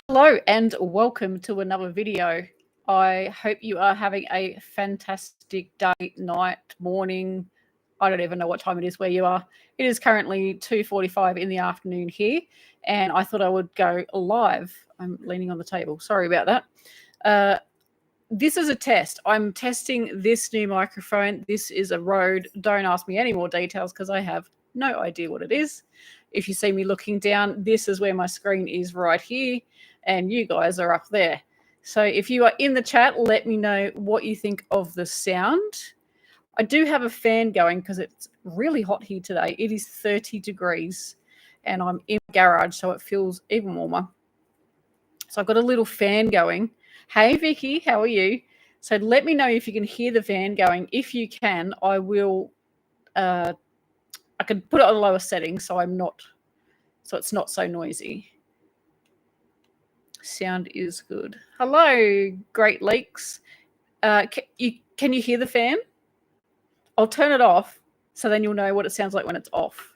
Hello and welcome to another video. I hope you are having a fantastic day, night, morning. I don't even know what time it is where you are. It is currently 2:45 in the afternoon here, and I thought I would go live. I'm leaning on the table. Sorry about that. This is a test. I'm testing this new microphone. This is a Rode. Don't ask me any more details because I have no idea what it is. If you see me looking down, this is where my screen is right here, and you guys are up there. So if you are in the chat, let me know what you think of the sound. I do have a fan going because it's really hot here today. It is 30 degrees, and I'm in the garage, so it feels even warmer. So I've got a little fan going. Hey, Vicky, how are you? So let me know if you can hear the fan going. If you can, I will. I can put it on lower settings so it's not so noisy. Sound is good. Hello, Great Lakes. Can you hear the fan? I'll turn it off so then you'll know what it sounds like when it's off.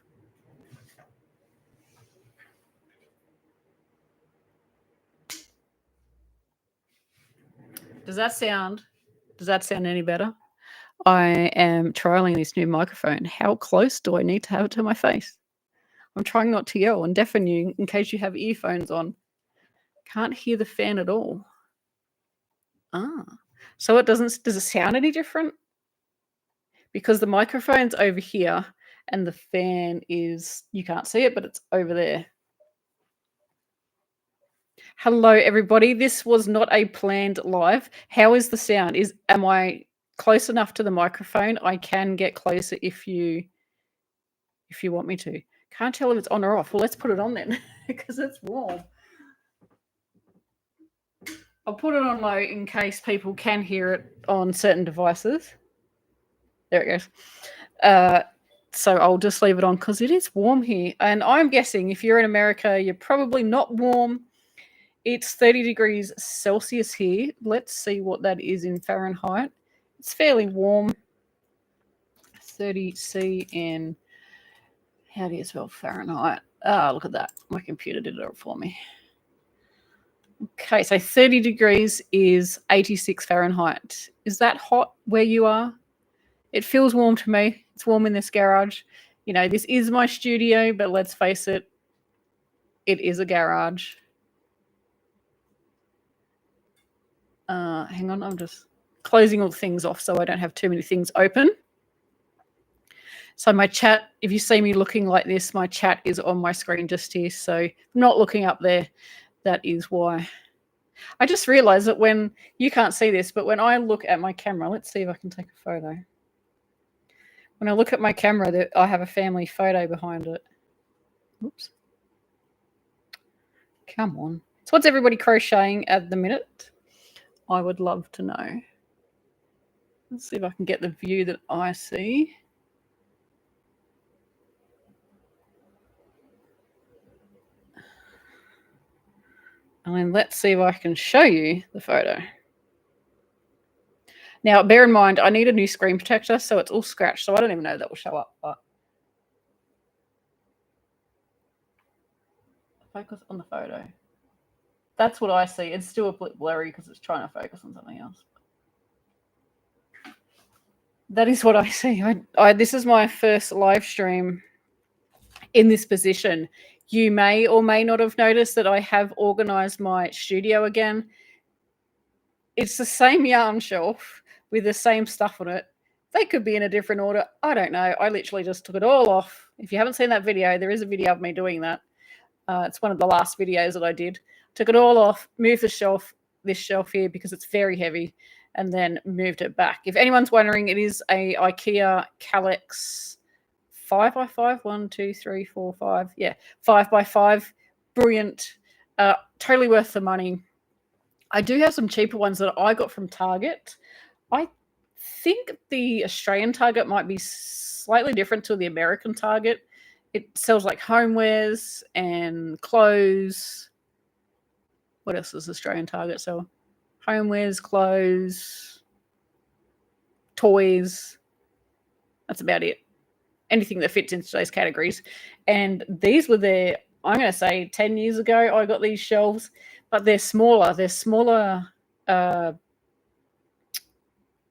Does that sound any better? I am trialing this new microphone. How close do I need to have it to my face? I'm trying not to yell and deafen you in case you have earphones on. Can't hear the fan at all. So it does it sound any different? Because the microphone's over here and the fan is, you can't see it, but it's over there. Hello, everybody. This was not a planned live. How is the sound? Am I close enough to the microphone? I can get closer if you want me to. Can't tell if it's on or off. Well, let's put it on then because it's warm. I'll put it on low in case people can hear it on certain devices. There it goes. So I'll just leave it on because it is warm here. And I'm guessing if you're in America, you're probably not warm. It's 30 degrees Celsius here. Let's see what that is in Fahrenheit. It's fairly warm. 30 C in, how do you spell Fahrenheit? Look at that. My computer did it for me. Okay, so 30 degrees is 86 Fahrenheit. Is that hot where you are? It feels warm to me. It's warm in this garage. You know, this is my studio, but let's face it, it is a garage. Hang on, I'm just closing all things off so I don't have too many things open. So my chat, if you see me looking like this, my chat is on my screen just here. So I'm not looking up there. That is why. I just realized that when, you can't see this, but when I look at my camera, let's see if I can take a photo. When I look at my camera, I have a family photo behind it. Oops. Come on. So what's everybody crocheting at the minute? I would love to know. Let's see if I can get the view that I see. And then let's see if I can show you the photo. Now, bear in mind, I need a new screen protector, so it's all scratched, so I don't even know that will show up. But focus on the photo. That's what I see. It's still a bit blurry because it's trying to focus on something else. That is what I see. This is my first live stream in this position. You may or may not have noticed that I have organized my studio again. It's the same yarn shelf with the same stuff on it. They could be in a different order. I don't know. I literally just took it all off. If you haven't seen that video, there is a video of me doing that. It's one of the last videos that I did. Took it all off, moved this shelf here because it's very heavy, and then moved it back. If anyone's wondering, it is a IKEA Kallax 5x5. 1, 2, 3, 4, 5. Yeah, 5x5. Brilliant. Totally worth the money. I do have some cheaper ones that I got from Target. I think the Australian Target might be slightly different to the American Target. It sells like homewares and clothes. What else does Australian Target sell? Homewares, clothes, toys. That's about it. Anything that fits into those categories. And these were there, I'm going to say 10 years ago, I got these shelves. but they're smaller. They're smaller.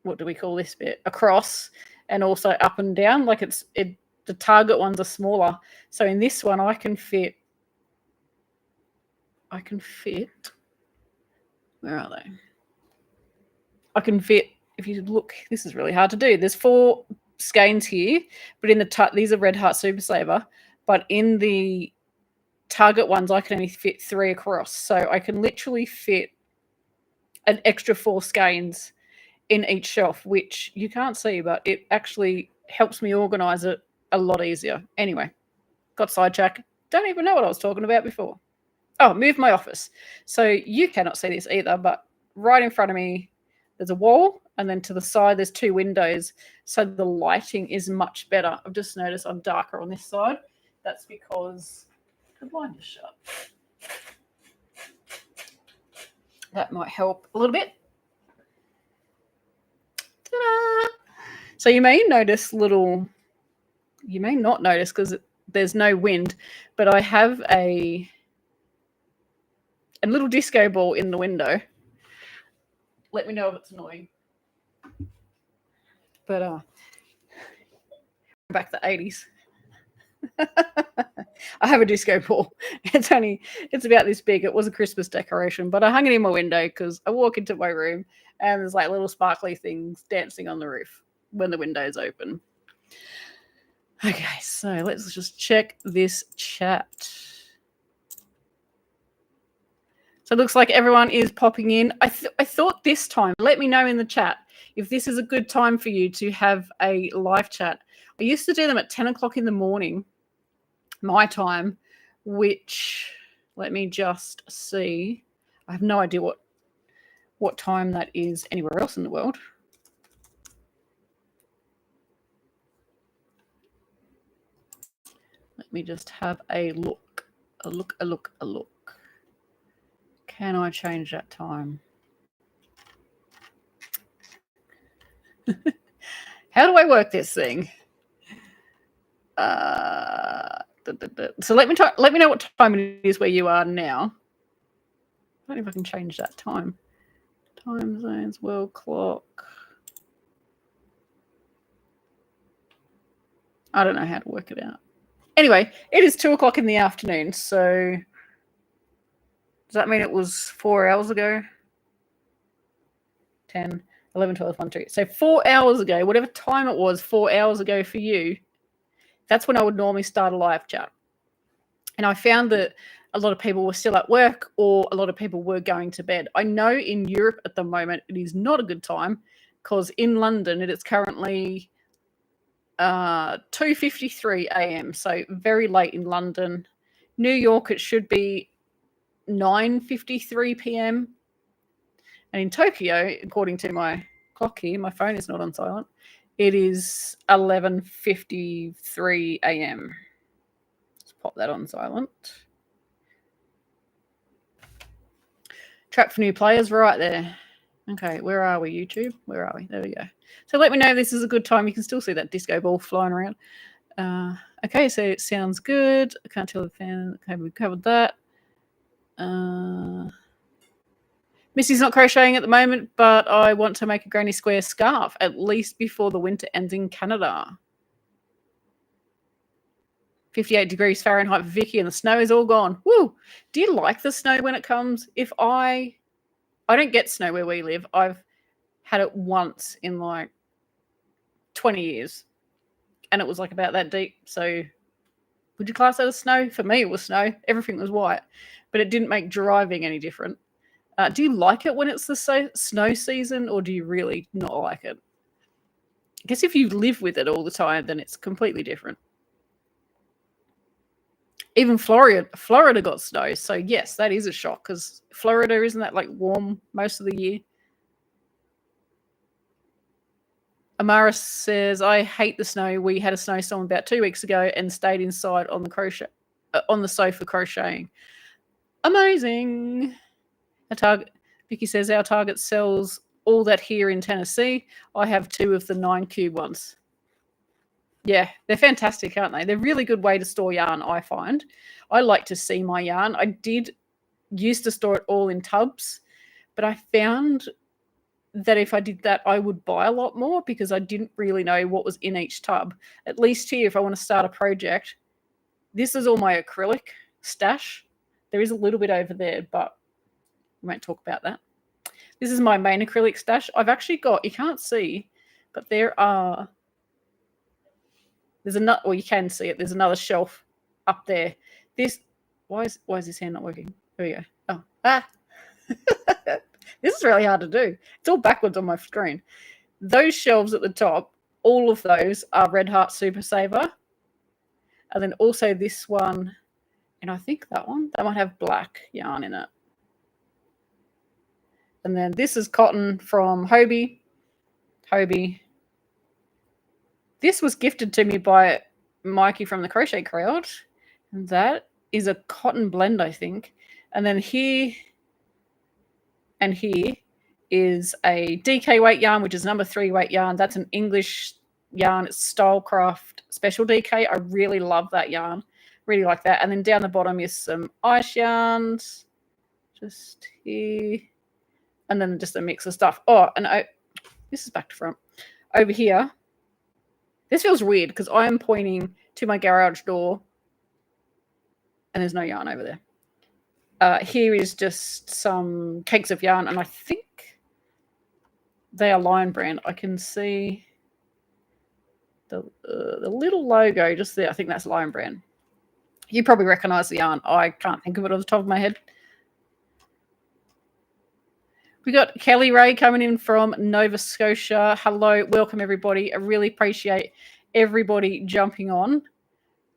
What do we call this bit? Across and also up and down. Like the target ones are smaller. So in this one, I can fit. Where are they? I can fit. If you look, this is really hard to do. There's 4 skeins here, but in the these are Red Heart Super Saver, but in the target ones, I can only fit 3 across. So I can literally fit an extra 4 skeins in each shelf, which you can't see, but it actually helps me organize it a lot easier. Anyway, got sidetracked. Don't even know what I was talking about before. Oh, move my office. So you cannot see this either, but right in front of me, there's a wall, and then to the side, there's 2 windows. So the lighting is much better. I've just noticed I'm darker on this side. That's because the blind is shut. That might help a little bit. Ta-da! So you may notice you may not notice because there's no wind, but I have a little disco ball in the window. Let me know if it's annoying. But back to the 80s. I have a disco ball. It's about this big. It was a Christmas decoration, but I hung it in my window because I walk into my room and there's like little sparkly things dancing on the roof when the window's open. Okay, so let's just check this chat. So it looks like everyone is popping in. I thought this time, let me know in the chat if this is a good time for you to have a live chat. I used to do them at 10 o'clock in the morning, my time, which, let me just see. I have no idea what time that is anywhere else in the world. Let me just have a look. Can I change that time? How do I work this thing? So let me know what time it is where you are now. I don't know if I can change that time. Time zones, world clock. I don't know how to work it out. Anyway, it is 2 o'clock in the afternoon. So does that mean it was 4 hours ago? 10, 11, 12, 1, 2. So 4 hours ago, whatever time it was, 4 hours ago for you, that's when I would normally start a live chat. And I found that a lot of people were still at work or a lot of people were going to bed. I know in Europe at the moment it is not a good time because in London it is currently 2:53 a.m. So very late in London. New York, it should be 9:53 p.m. And in Tokyo, according to my clock here, my phone is not on silent, it is 11:53 a.m. Let's pop that on silent. Trap for new players, right there. Okay, where are we, YouTube? Where are we? There we go. So let me know if this is a good time. You can still see that disco ball flying around. Okay, so it sounds good. I can't tell the fan. Okay, we covered that. Missy's not crocheting at the moment, but I want to make a granny square scarf, at least before the winter ends in Canada. 58 degrees Fahrenheit for Vicky, and the snow is all gone. Woo! Do you like the snow when it comes? If I don't get snow where we live. I've had it once in like 20 years, and it was like about that deep. So would you class that as snow? For me, it was snow. Everything was white, but it didn't make driving any different. Do you like it when it's the snow season, or do you really not like it? I guess if you live with it all the time, then it's completely different. Even Florida got snow. So yes, that is a shock because Florida, isn't that like warm most of the year? Amara says, I hate the snow. We had a snowstorm about 2 weeks ago and stayed inside on the sofa crocheting. Amazing. Vicky says, our Target sells all that here in Tennessee. I have 2 of the 9 cube ones. Yeah, they're fantastic, aren't they? They're a really good way to store yarn, I find. I like to see my yarn. I did used to store it all in tubs, but I found that if I did that, I would buy a lot more because I didn't really know what was in each tub. At least here, if I want to start a project, this is all my acrylic stash. There is a little bit over there, but we won't talk about that. This is my main acrylic stash. I've actually got, you can't see, but there's another, or you can see it, there's another shelf up there. Why is this hand not working? There we go. This is really hard to do. It's all backwards on my screen. Those shelves at the top, all of those are Red Heart Super Saver. And then also this one, and I think that might have black yarn in it. And then this is cotton from Hobie. This was gifted to me by Mikey from the Crochet Crowd. And that is a cotton blend, I think. And then here and here is a DK weight yarn, which is number 3 weight yarn. That's an English yarn. It's Stylecraft Special DK. I really love that yarn. Really like that. And then down the bottom is some ice yarns. Just here. And then just a mix of stuff. Oh, and this is back to front. Over here, this feels weird because I am pointing to my garage door and there's no yarn over there. Here is just some cakes of yarn, and I think they are Lion Brand. I can see the little logo just there. I think that's Lion Brand. You probably recognize the yarn. I can't think of it off the top of my head. We got Kelly Ray coming in from Nova Scotia. Hello, welcome everybody. I really appreciate everybody jumping on.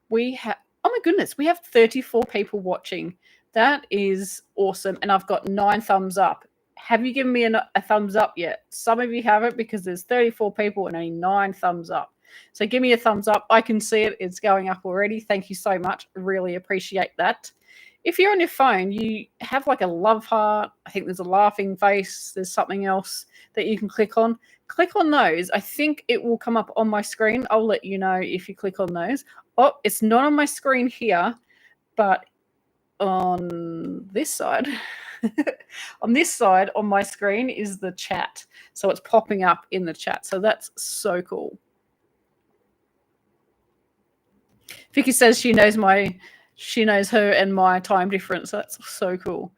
We have, oh my goodness, we have 34 people watching. That is awesome. And I've got 9 thumbs up. Have you given me a thumbs up yet? Some of you haven't because there's 34 people and only 9 thumbs up. So give me a thumbs up. I can see it. It's going up already. Thank you so much. Really appreciate that. If you're on your phone, you have like a love heart. I think there's a laughing face. There's something else that you can click on. Click on those. I think it will come up on my screen. I'll let you know if you click on those. Oh, it's not on my screen here, but on this side, on this side on my screen is the chat. So it's popping up in the chat. So that's so cool. Vicky says she knows her and my time difference. That's so cool.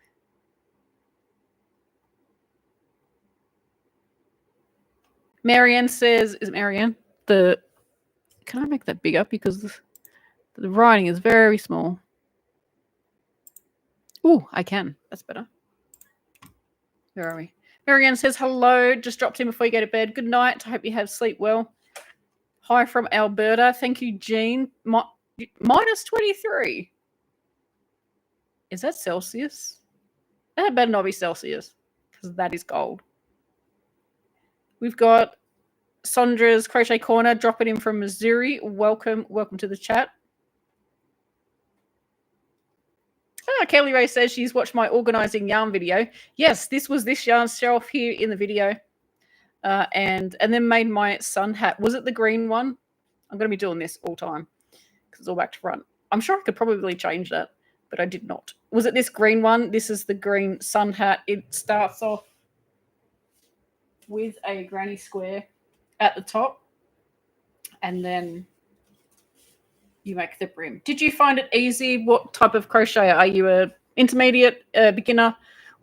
Marianne says, is it Marianne? Can I make that bigger because the writing is very small. Oh, I can. That's better. Where are we? Marianne says, hello. Just dropped in before you go to bed. Good night. I hope you have sleep well. Hi from Alberta. Thank you, Jean. Minus 23. Is that Celsius? That better not be Celsius because that is cold. We've got Sandra's Crochet Corner dropping in from Missouri. Welcome to the chat. Kelly Ray says she's watched my organising yarn video. Yes, this was this yarn shelf here in the video. And then made my sun hat. Was it the green one? I'm going to be doing this all time because it's all back to front. I'm sure I could probably change that, but I did not. Was it this green one? This is the green sun hat. It starts off with a granny square at the top, and then you make the brim. Did you find it easy? What type of crocheter? Are you a intermediate, beginner,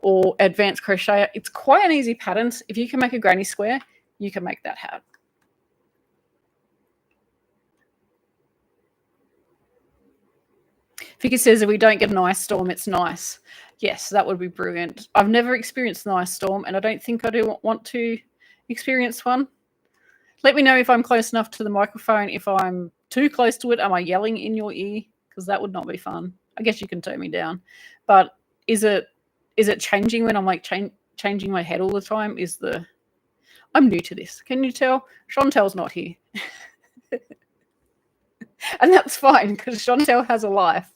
or advanced crocheter? It's quite an easy pattern. If you can make a granny square, you can make that hat. Vicky says if we don't get an ice storm, it's nice. Yes, that would be brilliant. I've never experienced an ice storm, and I don't think I do want to experience one. Let me know if I'm close enough to the microphone. If I'm too close to it, am I yelling in your ear? Because that would not be fun. I guess you can turn me down. But is it changing when I'm like changing my head all the time? I'm new to this. Can you tell? Chantel's not here. And that's fine because Chantel has a life.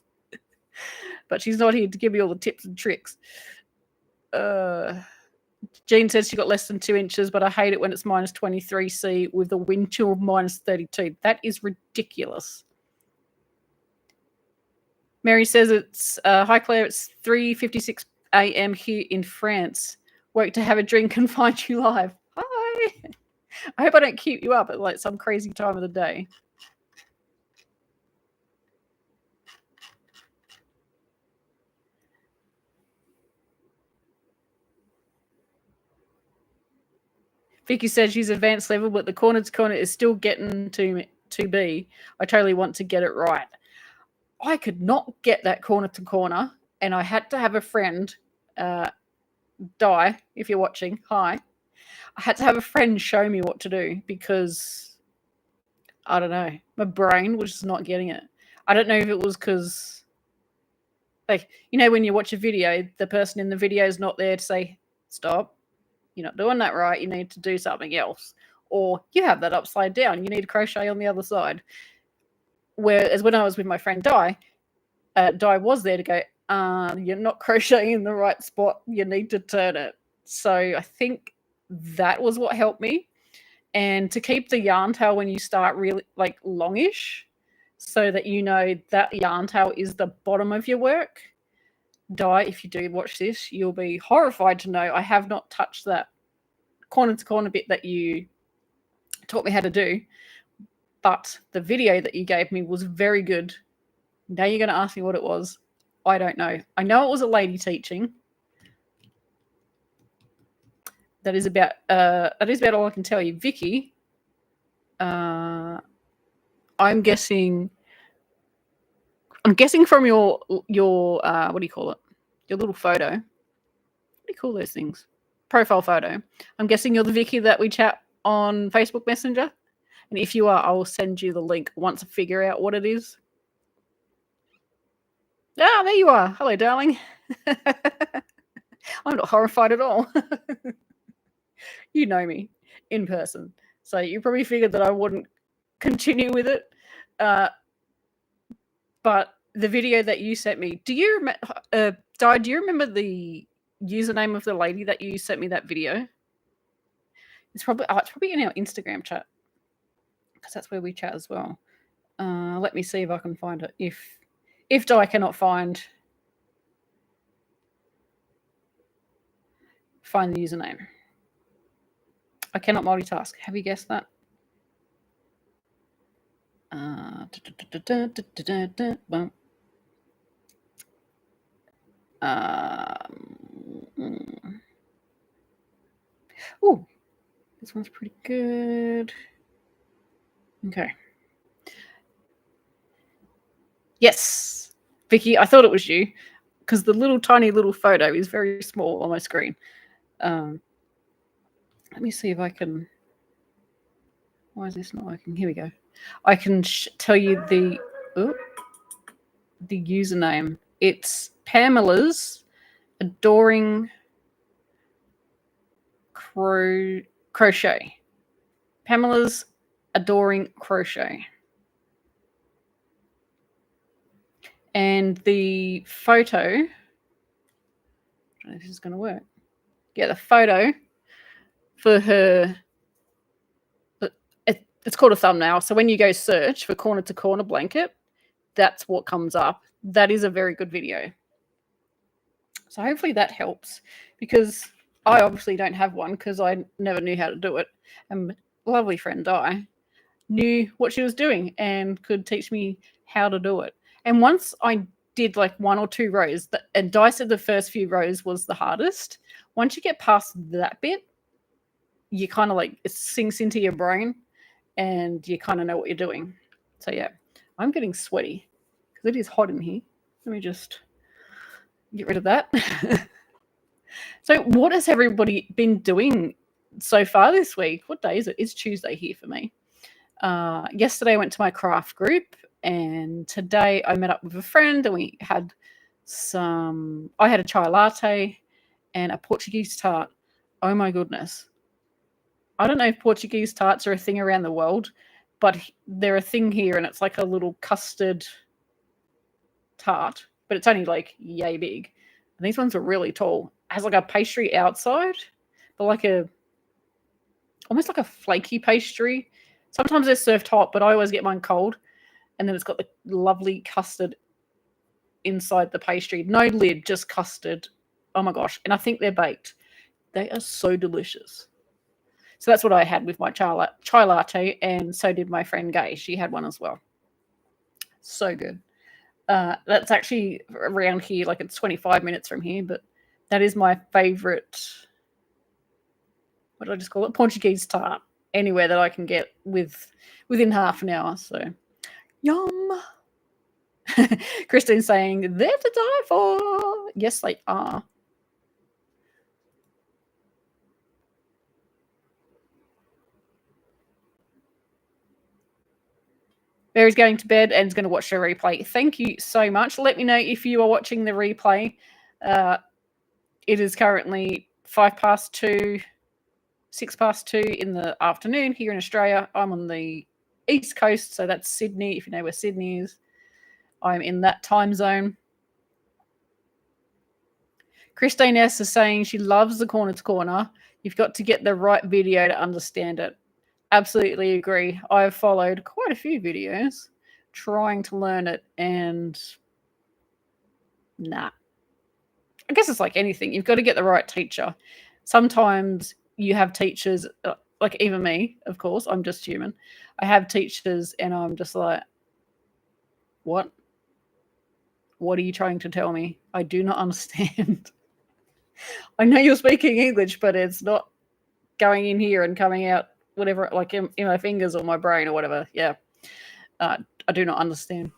But she's not here to give me all the tips and tricks. Jean says she got less than 2 inches, but I hate it when it's minus 23C with the wind chill minus 32. That is ridiculous. Mary says it's hi Claire. It's 3:56 a.m. here in France. Woke to have a drink and find you live. Hi. I hope I don't keep you up at like some crazy time of the day. Vicky says she's advanced level, but the corner to corner is still getting to be. I totally want to get it right. I could not get that corner to corner, and I had to have a friend, Di, if you're watching, hi. I had to have a friend show me what to do because I don't know, my brain was just not getting it. I don't know if it was because, like, you know, when you watch a video, the person in the video is not there to say, stop, you're not doing that right, you need to do something else. Or you have that upside down, you need to crochet on the other side. Whereas when I was with my friend Di, Di was there to go, you're not crocheting in the right spot, you need to turn it. So I think that was what helped me. And to keep the yarn tail when you start really like longish, so that you know that yarn tail is the bottom of your work. Di, if you do watch this, you'll be horrified to know I have not touched that corner to corner bit that you taught me how to do. But the video that you gave me was very good. Now you're going to ask me what it was. I don't know. I know it was a lady teaching. That is about all I can tell you. Vicky, I'm guessing from your what do you call it? Your little photo. What do you call those things? Profile photo. I'm guessing you're the Vicky that we chat on Facebook Messenger. And if you are, I will send you the link once I figure out what it is. Ah, there you are. Hello, darling. I'm not horrified at all. You know me in person. So you probably figured that I wouldn't continue with it. But the video that you sent me, do you remember the username of the lady that you sent me that video? It's probably in our Instagram chat, because that's where we chat as well. Let me see if I can find it. If Di cannot find the username. I cannot multitask. Have you guessed that? Oh, this one's pretty good. Okay. Yes, Vicky, I thought it was you because the little tiny little photo is very small on my screen. Let me see if I can. Why is this not working? Here we go. I can tell you the username. It's Pamela's Adoring Crochet. Pamela's Adoring Crochet. And the photo, I don't know if this is going to work. Yeah, the photo for her, it's called a thumbnail. So when you go search for corner to corner blanket, that's what comes up. That is a very good video. So hopefully that helps, because I obviously don't have one because I never knew how to do it. And lovely friend Di knew what she was doing and could teach me how to do it. And once I did like 1 or 2 rows, and Di said the first few rows was the hardest. Once you get past that bit, you kind of like, it sinks into your brain and you kind of know what you're doing. So yeah, I'm getting sweaty because it is hot in here. Let me just get rid of that. So what has everybody been doing so far this week? What day is it? It's Tuesday here for me. Yesterday I went to my craft group, and today I met up with a friend and we had I had a chai latte and a Portuguese tart. Oh my goodness. I don't know if Portuguese tarts are a thing around the world, but they're a thing here, and it's like a little custard tart, but it's only like yay big. And these ones are really tall. It has like a pastry outside, but like almost like a flaky pastry. Sometimes they're served hot, but I always get mine cold. And then it's got the lovely custard inside the pastry. No lid, just custard. Oh my gosh. And I think they're baked. They are so delicious. So that's what I had with my chai latte, and so did my friend Gay. She had one as well. So good. That's actually around here, like it's 25 minutes from here, but that is my favorite. What did I just call it? Portuguese tart. Anywhere that I can get within half an hour. So, yum. Christine's saying they're to die for. Yes, they are. Mary's going to bed and is going to watch the replay. Thank you so much. Let me know if you are watching the replay. It is currently 2:05, 2:06 in the afternoon here in Australia. I'm on the East Coast, so that's Sydney, if you know where Sydney is. I'm in that time zone. Christine S. is saying she loves the corner to corner. You've got to get the right video to understand it. Absolutely agree. I've followed quite a few videos trying to learn it, and nah. I guess it's like anything. You've got to get the right teacher. Sometimes you have teachers, like even me, of course, I'm just human. I have teachers and I'm just like, what? What are you trying to tell me? I do not understand. I know you're speaking English, but it's not going in here and coming out, whatever, like in my fingers or my brain or whatever. Yeah. I do not understand.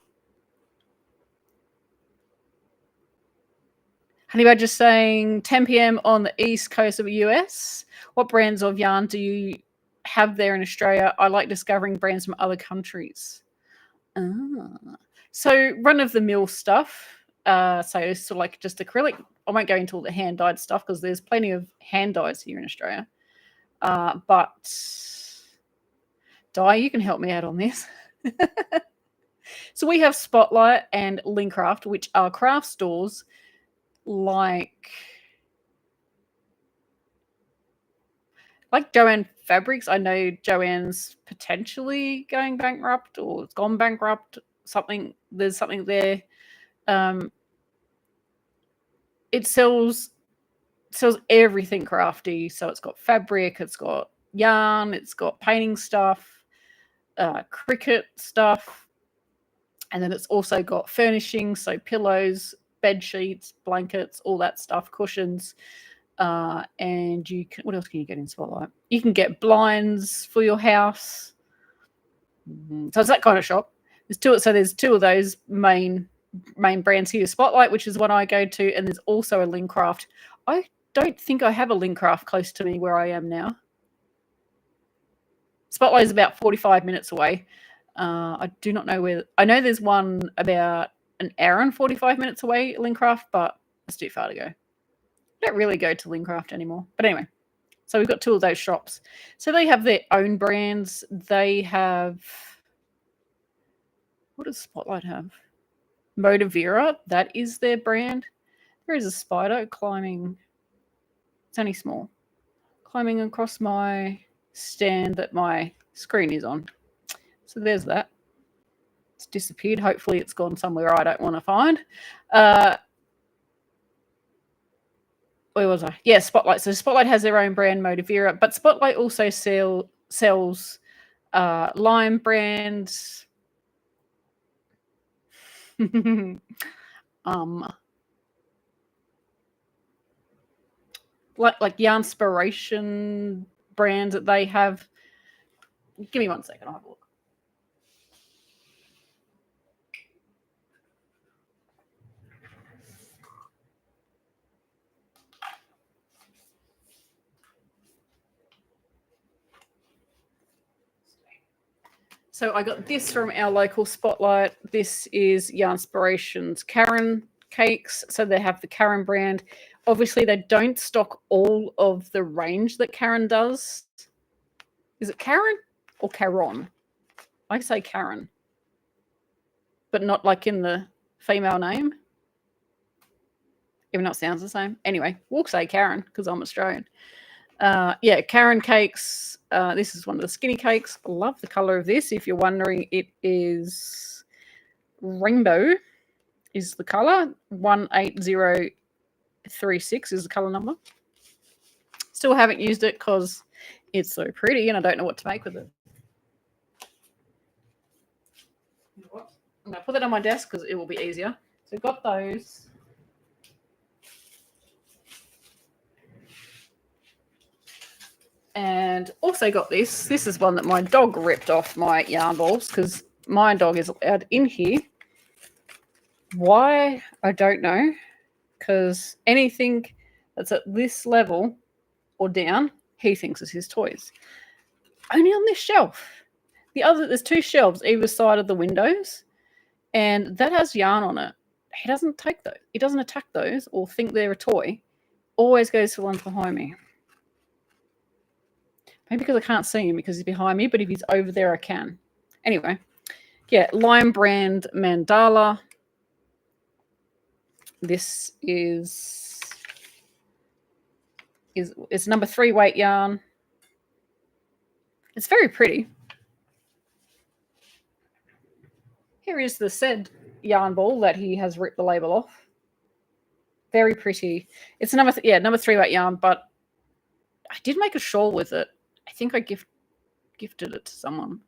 Honey Badger saying 10 p.m. on the east coast of the US. What brands of yarn do you have there in Australia? I like discovering brands from other countries. So run-of-the-mill stuff. So sort of like just acrylic. I won't go into all the hand-dyed stuff because there's plenty of hand-dyes here in Australia. But Di, you can help me out on this. So we have Spotlight and Lincraft, which are craft stores like Joanne Fabrics. I know Joanne's potentially going bankrupt or it's gone bankrupt. There's something there. It sells everything crafty. So it's got fabric, it's got yarn, it's got painting stuff, cricket stuff, and then it's also got furnishings, so pillows, bed sheets, blankets, all that stuff, cushions. And you can, what else can you get in Spotlight? You can get blinds for your house. So it's that kind of shop. There's two of those main brands here. Spotlight, which is one I go to, and there's also a Lincraft. I don't think I have a Lincraft close to me where I am now. Spotlight is about 45 minutes away. I do not know where. I know there's one about an hour and 45 minutes away, Lincraft, but it's too far to go. I don't really go to Lincraft anymore. But anyway, so we've got two of those shops. So they have their own brands. They have, what does Spotlight have? Motivera, that is their brand. There is a spider climbing. It's only small. Climbing across my stand that my screen is on. So there's that. It's disappeared. Hopefully it's gone somewhere I don't want to find. Where was I? Yeah, Spotlight. So Spotlight has their own brand, Motivera, but Spotlight also sells Lime brands. Like Yarnspiration brands that they have. Give me 1 second, I'll have a look. So I got this from our local Spotlight. This is Yarnspiration's Karen cakes. So they have the Karen brand. Obviously, they don't stock all of the range that Karen does. Is it Karen or Caron? I say Karen, but not like in the female name. Even though it sounds the same. Anyway, we'll say Karen because I'm Australian. Yeah, Karen cakes. This is one of the skinny cakes. I love the color of this. If you're wondering, it is rainbow. is the color. 18036 is the color number. Still haven't used it because it's so pretty and I don't know what to make with it. I'm going to put it on my desk because it will be easier. So we've got those. And also got this. This is one that my dog ripped off my yarn balls because my dog is allowed in here. Why? I don't know. Because anything that's at this level or down, he thinks is his toys. Only on this shelf. There's 2 shelves either side of the windows. And that has yarn on it. He doesn't take those. He doesn't attack those or think they're a toy. Always goes for ones behind me. Maybe because I can't see him because he's behind me, but if he's over there, I can. Anyway, yeah, Lime Brand Mandala. This is it's number 3 weight yarn. It's very pretty. Here is the said yarn ball that he has ripped the label off. Very pretty. It's number 3 weight yarn, but I did make a shawl with it. I think I gifted it to someone.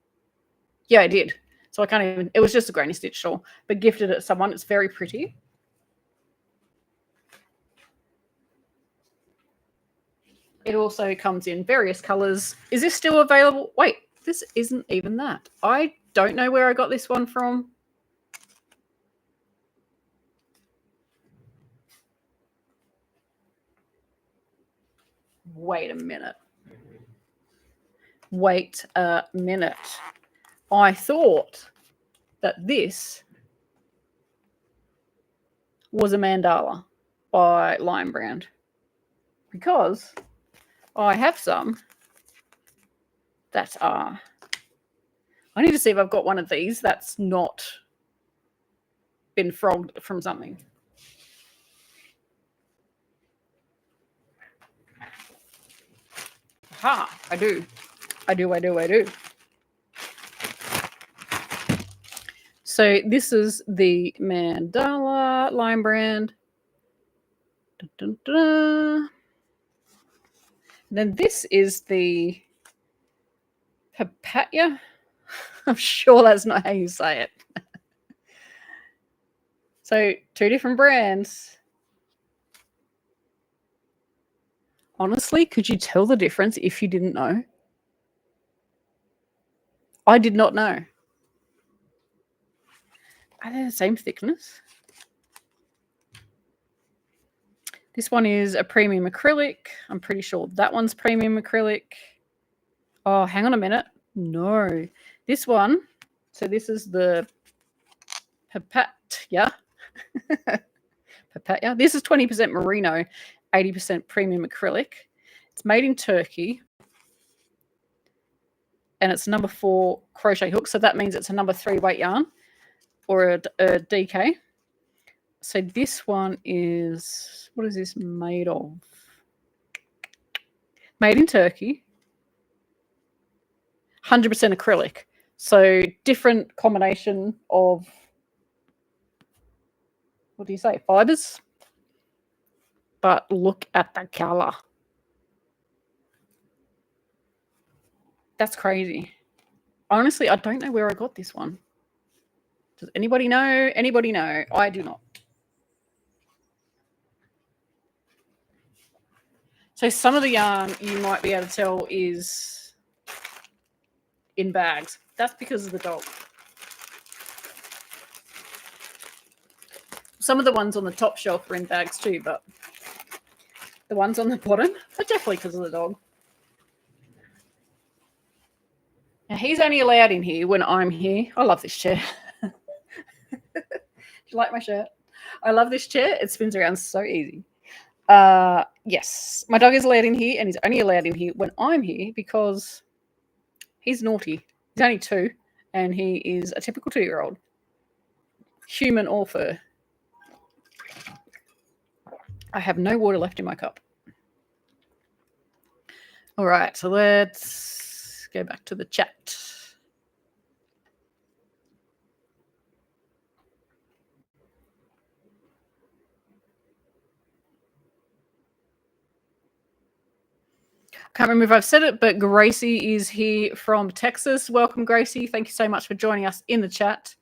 Yeah, I did. So I can't even. It was just a granny stitch shawl, but gifted it to someone. It's very pretty. It also comes in various colors. Is this still available? Wait, this isn't even that. I don't know where I got this one from. Wait a minute. I thought that this was a mandala by Lime Brand because I have some that are. I need to see if I've got one of these that's not been frogged from something. Aha, I do. So this is the mandala Lime Brand. Dun, dun, dun. Then this is the Papaya. I'm sure that's not how you say it. So 2 different brands. Honestly, could you tell the difference if you didn't know? I did not know. Are they the same thickness? This one is a premium acrylic. I'm pretty sure that one's premium acrylic. Oh, hang on a minute. No. This one, so this is the Papaya. Papaya. This is 20% merino, 80% premium acrylic. It's made in Turkey. And it's number 4 crochet hook. So that means it's a number 3 weight yarn or a DK. So this one is, what is this made of? Made in Turkey. 100% acrylic. So different combination of, what do you say, fibers? But look at the color. That's crazy. Honestly, I don't know where I got this one. Does anybody know? Anybody know? I do not. So some of the yarn you might be able to tell is in bags. That's because of the dog. Some of the ones on the top shelf are in bags too, but the ones on the bottom are definitely because of the dog. Now he's only allowed in here when I'm here. I love this chair. Do you like my shirt? I love this chair. It spins around so easy. Yes, my dog is allowed in here, and he's only allowed in here when I'm here because he's naughty. He's only 2, and he is a typical 2-year-old, human or fur. I have no water left in my cup. All right, so let's go back to the chat. can't remember if I've said it, but Gracie is here from Texas. Welcome, Gracie. Thank you so much for joining us in the chat.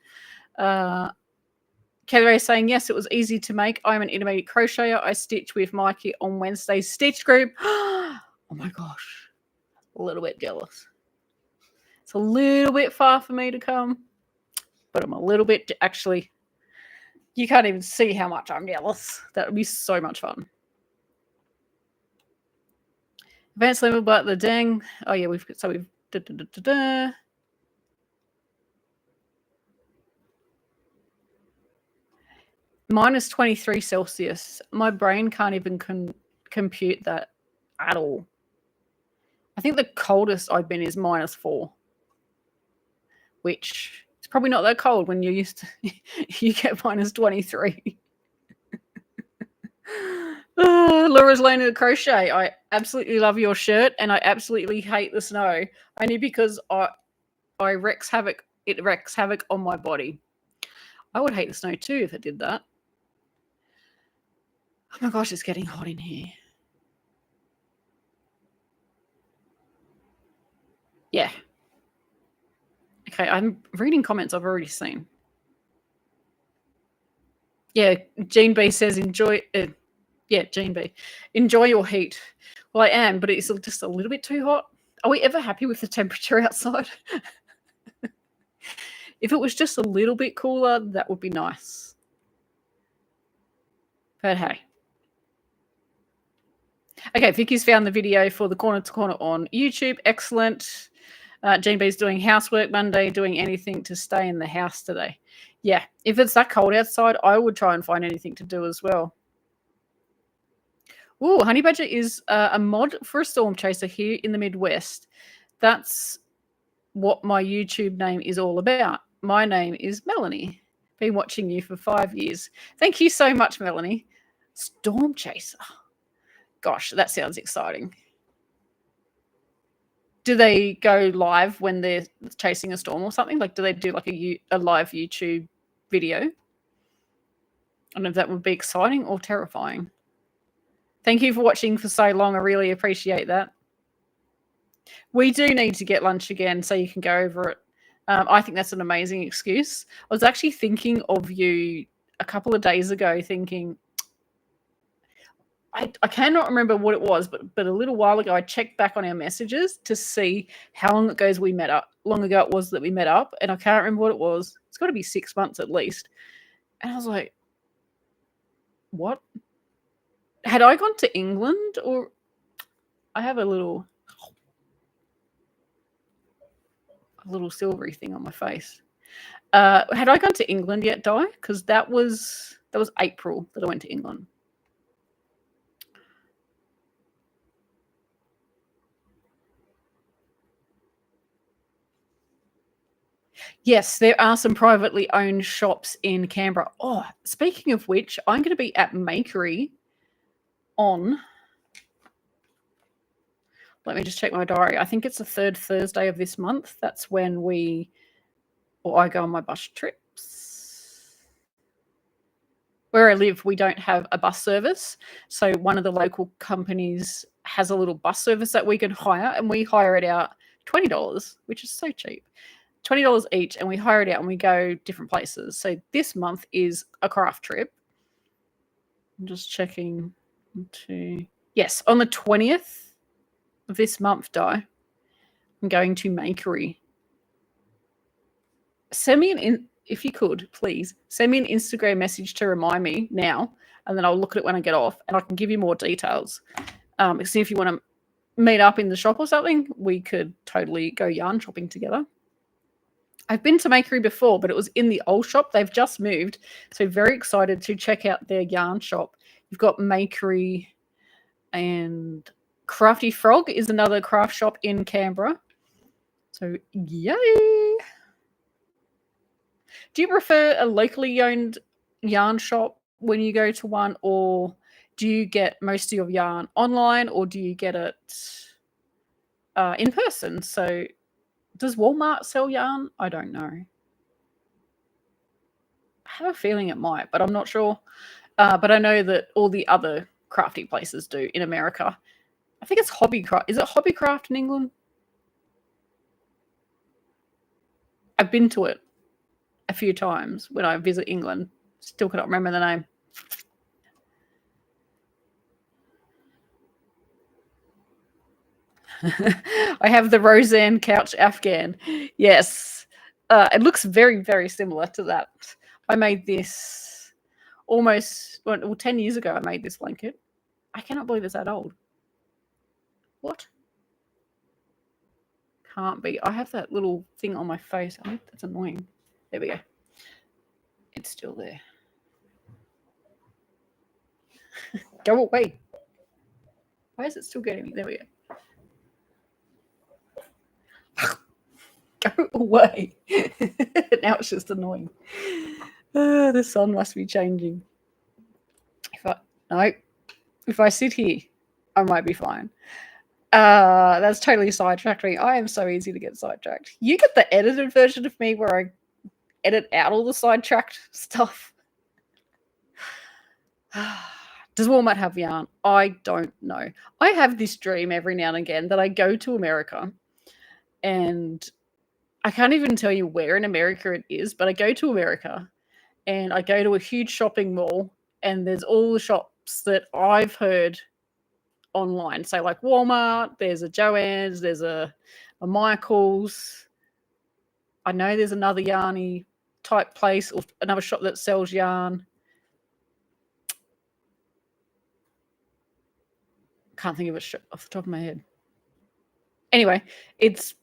Kelly is saying, yes, it was easy to make. I'm an intermediate crocheter. I stitch with Mikey on Wednesday's stitch group. Oh my gosh. A little bit jealous. It's a little bit far for me to come, but I'm a little bit, actually, you can't even see how much I'm jealous. That would be so much fun. Advanced level, but the dang. Oh yeah, we've minus 23 Celsius. My brain can't even compute that at all. I think the coldest I've been is -4, which is probably not that cold when you're used to you get -23. Laura's learning to crochet. I absolutely love your shirt, and I absolutely hate the snow, only because it wreaks havoc on my body. I would hate the snow too if it did that. Oh my gosh, it's getting hot in here. Yeah. Okay, I'm reading comments I've already seen. Yeah, Jean B says enjoy. Yeah, Jean B, enjoy your heat. Well, I am, but it's just a little bit too hot. Are we ever happy with the temperature outside? If it was just a little bit cooler, that would be nice. But hey. Okay, Vicky's found the video for the Corner to Corner on YouTube. Excellent. Jean B's doing housework Monday, doing anything to stay in the house today. Yeah, if it's that cold outside, I would try and find anything to do as well. Ooh, Honey Badger is a mod for a storm chaser here in the Midwest. That's what my YouTube name is all about. My name is Melanie. Been watching you for 5 years. Thank you so much, Melanie. Storm chaser. Gosh, that sounds exciting. Do they go live when they're chasing a storm or something? Like, do they do like a live YouTube video? I don't know if that would be exciting or terrifying. Thank you for watching for so long. I really appreciate that. We do need to get lunch again so you can go over it. I think that's an amazing excuse. I was actually thinking of you a couple of days ago, thinking, I cannot remember what it was, but a little while ago I checked back on our messages to see how long ago we met up. Long ago it was that we met up, and I can't remember what it was. It's got to be 6 months at least. And I was like, what? Had I gone to England, or I have a little silvery thing on my face. Had I gone to England yet, Di? Because that was April that I went to England. Yes, there are some privately owned shops in Canberra. Oh, speaking of which, I'm going to be at Makery on, let me just check my diary. I think it's the 3rd Thursday of this month. That's when I go on my bus trips. Where I live, we don't have a bus service. So one of the local companies has a little bus service that we can hire, and we hire it out $20, which is so cheap. $20 each, and we hire it out and we go different places. So this month is a craft trip. I'm just checking yes, on the 20th of this month, Di, I'm going to Makery. Send me if you could, please, send me an Instagram message to remind me now, and then I'll look at it when I get off, and I can give you more details. See if you want to meet up in the shop or something, we could totally go yarn shopping together. I've been to Makery before, but it was in the old shop. They've just moved, so very excited to check out their yarn shop. You've got Makery, and Crafty Frog is another craft shop in Canberra. So, yay! Do you prefer a locally owned yarn shop when you go to one, or do you get most of your yarn online, or do you get it in person? So, does Walmart sell yarn? I don't know. I have a feeling it might, but I'm not sure. But I know that all the other crafty places do in America. I think it's Hobbycraft. Is it Hobbycraft in England? I've been to it a few times when I visit England. Still cannot remember the name. I have the Roseanne couch Afghan. Yes. It looks very, very similar to that. I made this almost 10 years ago. I made this blanket. I cannot believe it's that old. What? Can't be. I have that little thing on my face. I think that's annoying. There we go. It's still there. Go away. Why is it still getting me? There we go. Go away. Now it's just annoying. The sun must be changing. If I sit here, I might be fine. That's totally sidetracked me. I am so easy to get sidetracked. You get the edited version of me where I edit out all the sidetracked stuff. Does Walmart have yarn? I don't know. I have this dream every now and again that I go to America, and I can't even tell you where in America it is, but I go to America and I go to a huge shopping mall, and there's all the shops that I've heard online. So like Walmart, there's a Joann's, there's a Michael's. I know there's another yarny type place or another shop that sells yarn. Can't think of it off the top of my head. Anyway, it's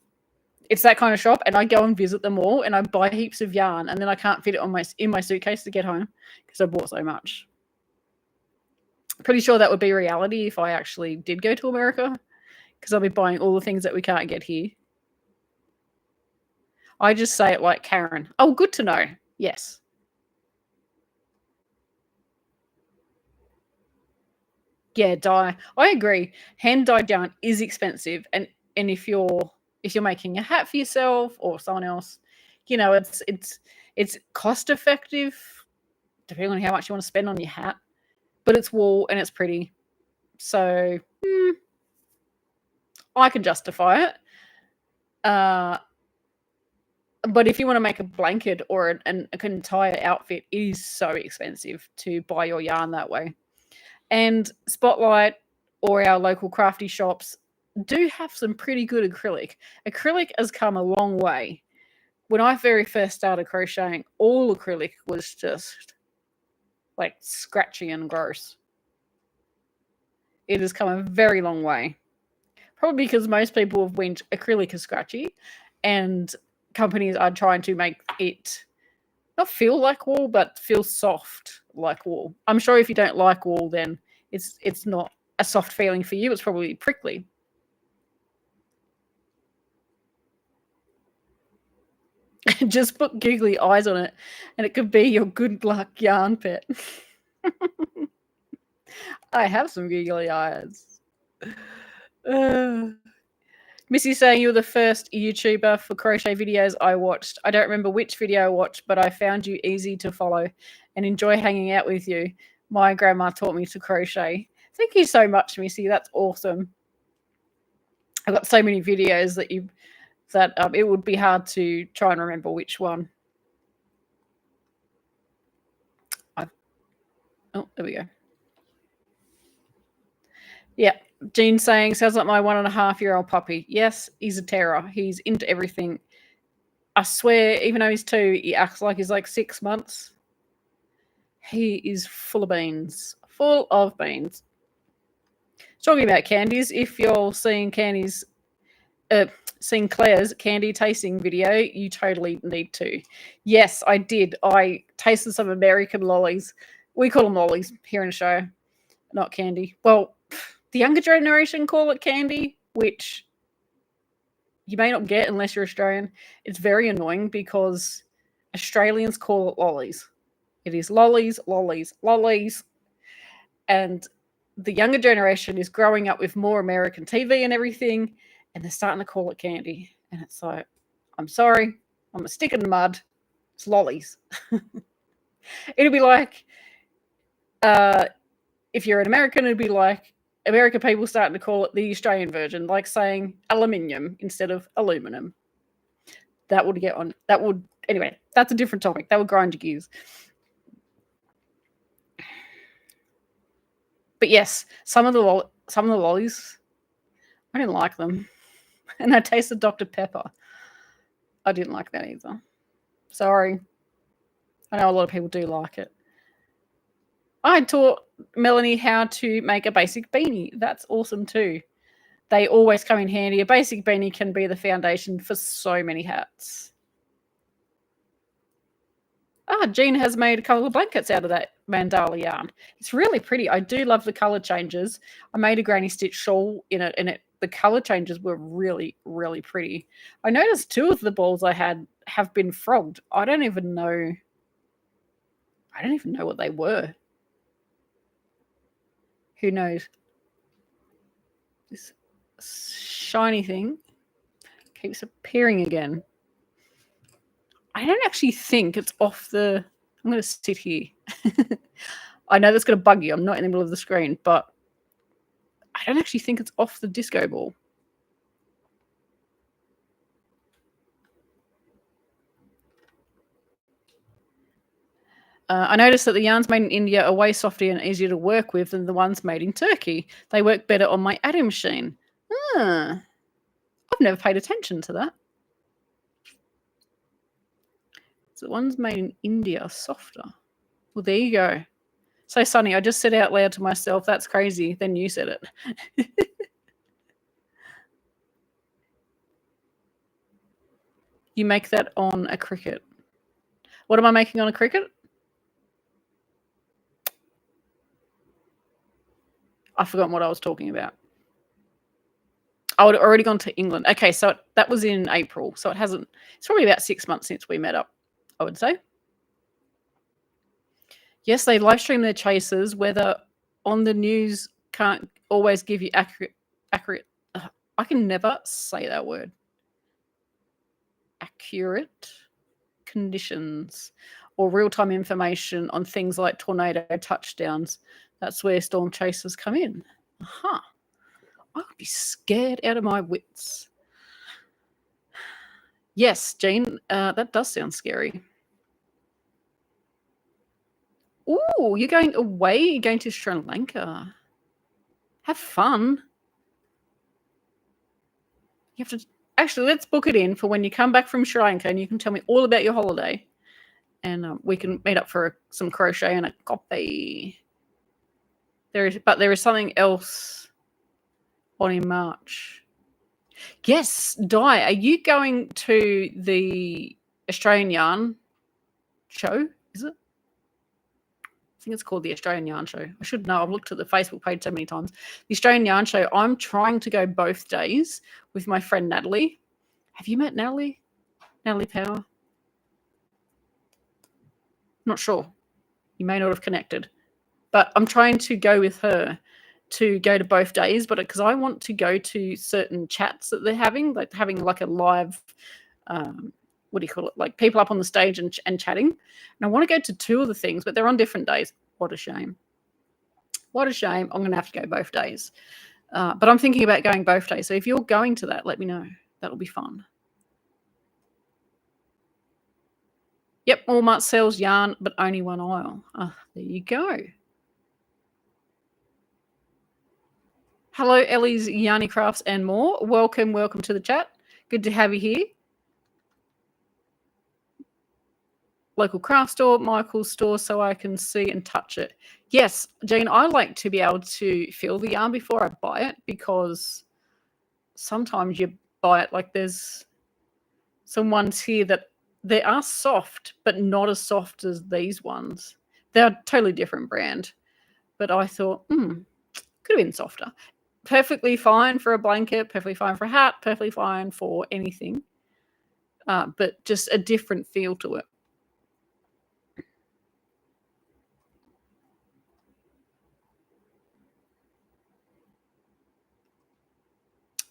that kind of shop, and I go and visit them all, and I buy heaps of yarn, and then I can't fit it in my suitcase to get home because I bought so much. Pretty sure that would be reality if I actually did go to America, because I'll be buying all the things that we can't get here. I just say it like Karen. Oh, good to know. Yes. Yeah, dye. I agree. Hand dyed yarn is expensive, and if you're making a hat for yourself or someone else, it's cost effective, depending on how much you want to spend on your hat. But it's wool and it's pretty, so I can justify it. But if you want to make a blanket or an entire outfit, it is so expensive to buy your yarn that way. And Spotlight or our local crafty shops do have some pretty good acrylic. Acrylic has come a long way. When I very first started crocheting, all acrylic was just like scratchy and gross. It has come a very long way. Probably because most people have went acrylic is scratchy, and companies are trying to make it not feel like wool, but feel soft like wool. I'm sure if you don't like wool, then it's not a soft feeling for you. It's probably prickly. Just put googly eyes on it, and it could be your good luck yarn pet. I have some googly eyes. Missy saying you were the first YouTuber for crochet videos I watched. I don't remember which video I watched, but I found you easy to follow and enjoy hanging out with you. My grandma taught me to crochet. Thank you so much, Missy. That's awesome. I've got so many videos that it would be hard to try and remember which one. Oh, there we go. Yeah, Jean saying, sounds like my 1.5-year-old puppy. Yes, he's a terror. He's into everything. I swear, even though he's 2, he acts like he's like 6 months. He is full of beans. Full of beans. Talking about candies, if you're seeing seeing Claire's candy tasting video, you totally need to. Yes, I did. I tasted some American lollies. We call them lollies here in Australia, not candy. Well, the younger generation call it candy, which you may not get unless you're Australian. It's very annoying because Australians call it lollies. It is lollies, lollies, lollies. And the younger generation is growing up with more American TV and everything, and they're starting to call it candy. And it's like, I'm sorry, I'm a stick in the mud. It's lollies. It'd be like, if you're an American, it'd be like American people starting to call it the Australian version, like saying aluminium instead of aluminum. That would get on. That would anyway. That's a different topic. That would grind your gears. But yes, some of the lollies, I didn't like them, and I tasted Dr. Pepper. I didn't like that either. Sorry. I know a lot of people do like it. I taught Melanie how to make a basic beanie. That's awesome too. They always come in handy. A basic beanie can be the foundation for so many hats. Jean has made a couple of blankets out of that mandala yarn. It's really pretty. I do love the colour changes. I made a granny stitch shawl in it, and the colour changes were really, really pretty. I noticed 2 of the balls I had have been frogged. I don't even know what they were. Who knows? This shiny thing keeps appearing again. I don't actually think it's off the... I'm going to sit here. I know that's going to bug you. I'm not in the middle of the screen, but I don't actually think it's off the disco ball. I noticed that the yarns made in India are way softer and easier to work with than the ones made in Turkey. They work better on my adding machine. I've never paid attention to that. So the ones made in India are softer. Well, there you go. So, Sunny, I just said out loud to myself, that's crazy. Then you said it. You make that on a Cricut. What am I making on a Cricut? I've forgotten what I was talking about. I would have already gone to England. Okay, so that was in April. So it's probably about 6 months since we met up, I would say. Yes, they live stream their chases, whether on the news can't always give you accurate. I can never say that word. Accurate conditions or real-time information on things like tornado touchdowns. That's where storm chasers come in. I would be scared out of my wits. Yes, Jean, that does sound scary. Ooh, you're going away? You're going to Sri Lanka. Have fun. You have to... Actually, let's book it in for when you come back from Sri Lanka and you can tell me all about your holiday. And we can meet up for some crochet and a coffee. There is something else on in March. Yes, Di, are you going to the Australian Yarn show? Is it? I think it's called the Australian Yarn Show. I should know. I've looked at the Facebook page so many times. The Australian Yarn Show, I'm trying to go both days with my friend Natalie. Have you met Natalie? Natalie Power? Not sure. You may not have connected. But I'm trying to go with her to go to both days, but because I want to go to certain chats that they're having, like having like a live, what do you call it? Like people up on the stage and chatting. And I want to go to 2 of the things, but they're on different days. What a shame. What a shame. I'm going to have to go both days. But I'm thinking about going both days. So if you're going to that, let me know. That'll be fun. Yep, Walmart sells yarn, but only one aisle. There you go. Hello, Ellie's Yarny Crafts and more. Welcome to the chat. Good to have you here. Local craft store, Michael's store, so I can see and touch it. Yes, Jean, I like to be able to feel the yarn before I buy it because sometimes you buy it like there's some ones here that they are soft, but not as soft as these ones. They're a totally different brand. But I thought, could have been softer. Perfectly fine for a blanket, perfectly fine for a hat, perfectly fine for anything. But just a different feel to it.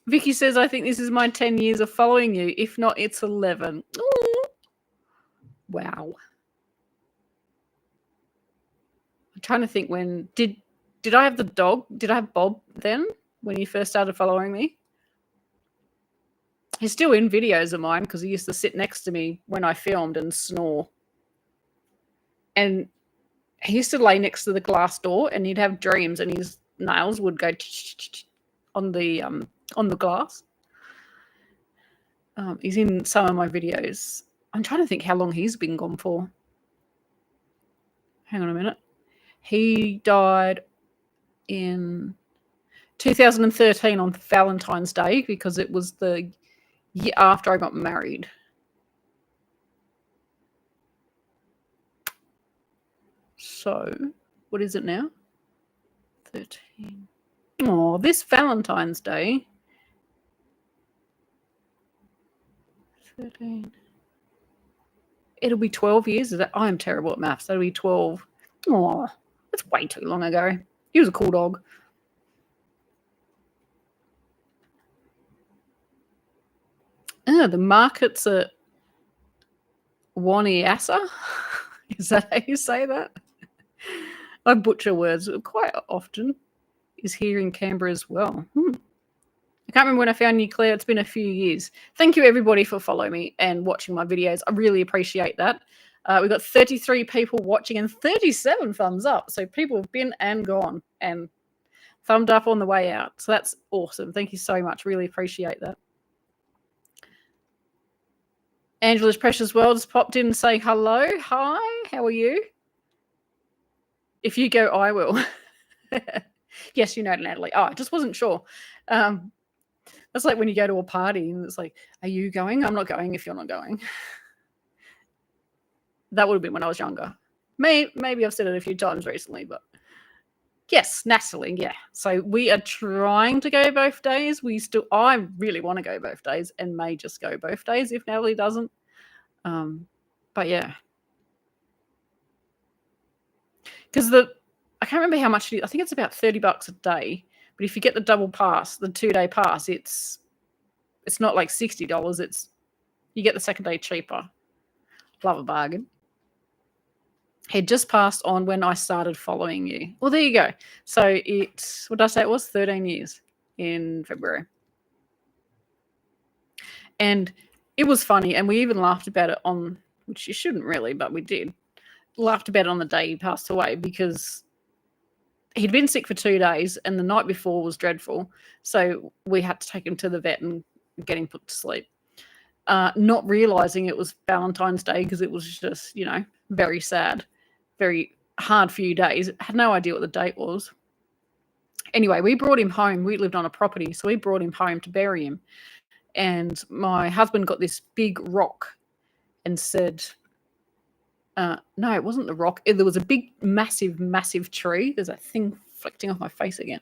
Vicky says, I think this is my 10 years of following you. If not, it's 11. Ooh. Wow. I'm trying to think when did Did I have the dog? Did I have Bob then when you first started following me? He's still in videos of mine because he used to sit next to me when I filmed and snore. And he used to lay next to the glass door and he'd have dreams and his nails would go on the glass. He's in some of my videos. I'm trying to think how long he's been gone for. Hang on a minute. He died in 2013 on Valentine's Day because it was the year after I got married. So, what is it now? 13. Oh, this Valentine's Day. 13. It'll be 12 years. I am terrible at maths. That'll be 12. Oh, that's way too long ago. He was a cool dog. The market's at Waniasa. Is that how you say that? I butcher words quite often. Is here in Canberra as well. I can't remember when I found you, Claire. It's been a few years. Thank you, everybody, for following me and watching my videos. I really appreciate that. We've got 33 people watching and 37 thumbs up. So people have been and gone and thumbed up on the way out. So that's awesome. Thank you so much. Really appreciate that. Angela's Precious World has popped in and say hello. Hi, how are you? If you go, I will. Yes, you know, Natalie. Oh, I just wasn't sure. That's like when you go to a party and it's like, are you going? I'm not going if you're not going. That would have been when I was younger. Maybe I've said it a few times recently, but yes, Natalie, yeah. So we are trying to go both days. I really want to go both days and may just go both days if Natalie doesn't. But yeah. Because I can't remember how much it is. I think it's about $30 a day. But if you get the double pass, the 2-day pass, it's not like $60. You get the second day cheaper. Love a bargain. It just passed on when I started following you. Well, there you go. So what did I say it was? 13 years in February. And it was funny. And we even laughed about it which you shouldn't really, but we did. Laughed about it on the day he passed away because he'd been sick for 2 days and the night before was dreadful. So we had to take him to the vet and get him put to sleep. Not realizing it was Valentine's Day because it was just, very sad, very hard few days. Had no idea what the date was. Anyway, we brought him home. We lived on a property, so we brought him home to bury him. And my husband got this big rock and said, no, it wasn't the rock. There was a big, massive, massive tree. There's a thing flicking off my face again.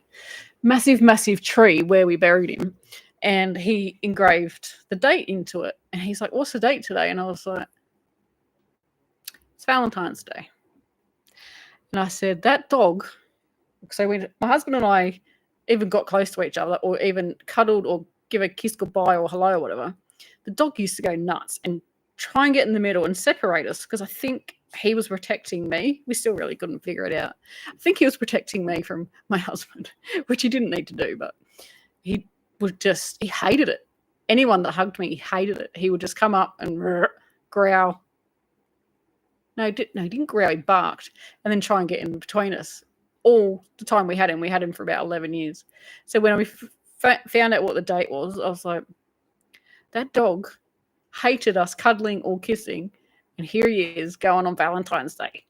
Massive, massive tree where we buried him. And he engraved the date into it. And he's like, what's the date today? And I was like, it's Valentine's Day. And I said, that dog. So my husband and I even got close to each other or even cuddled or give a kiss goodbye or hello or whatever. The dog used to go nuts and try and get in the middle and separate us because I think he was protecting me. We still really couldn't figure it out. I think he was protecting me from my husband, which he didn't need to do, but he hated it. Anyone that hugged me, he hated it. He would just come up and growl. No, he didn't growl. He barked and then try and get in between us. All the time we had him for about 11 years. So when we found out what the date was, I was like, that dog hated us cuddling or kissing, and here he is going on Valentine's Day.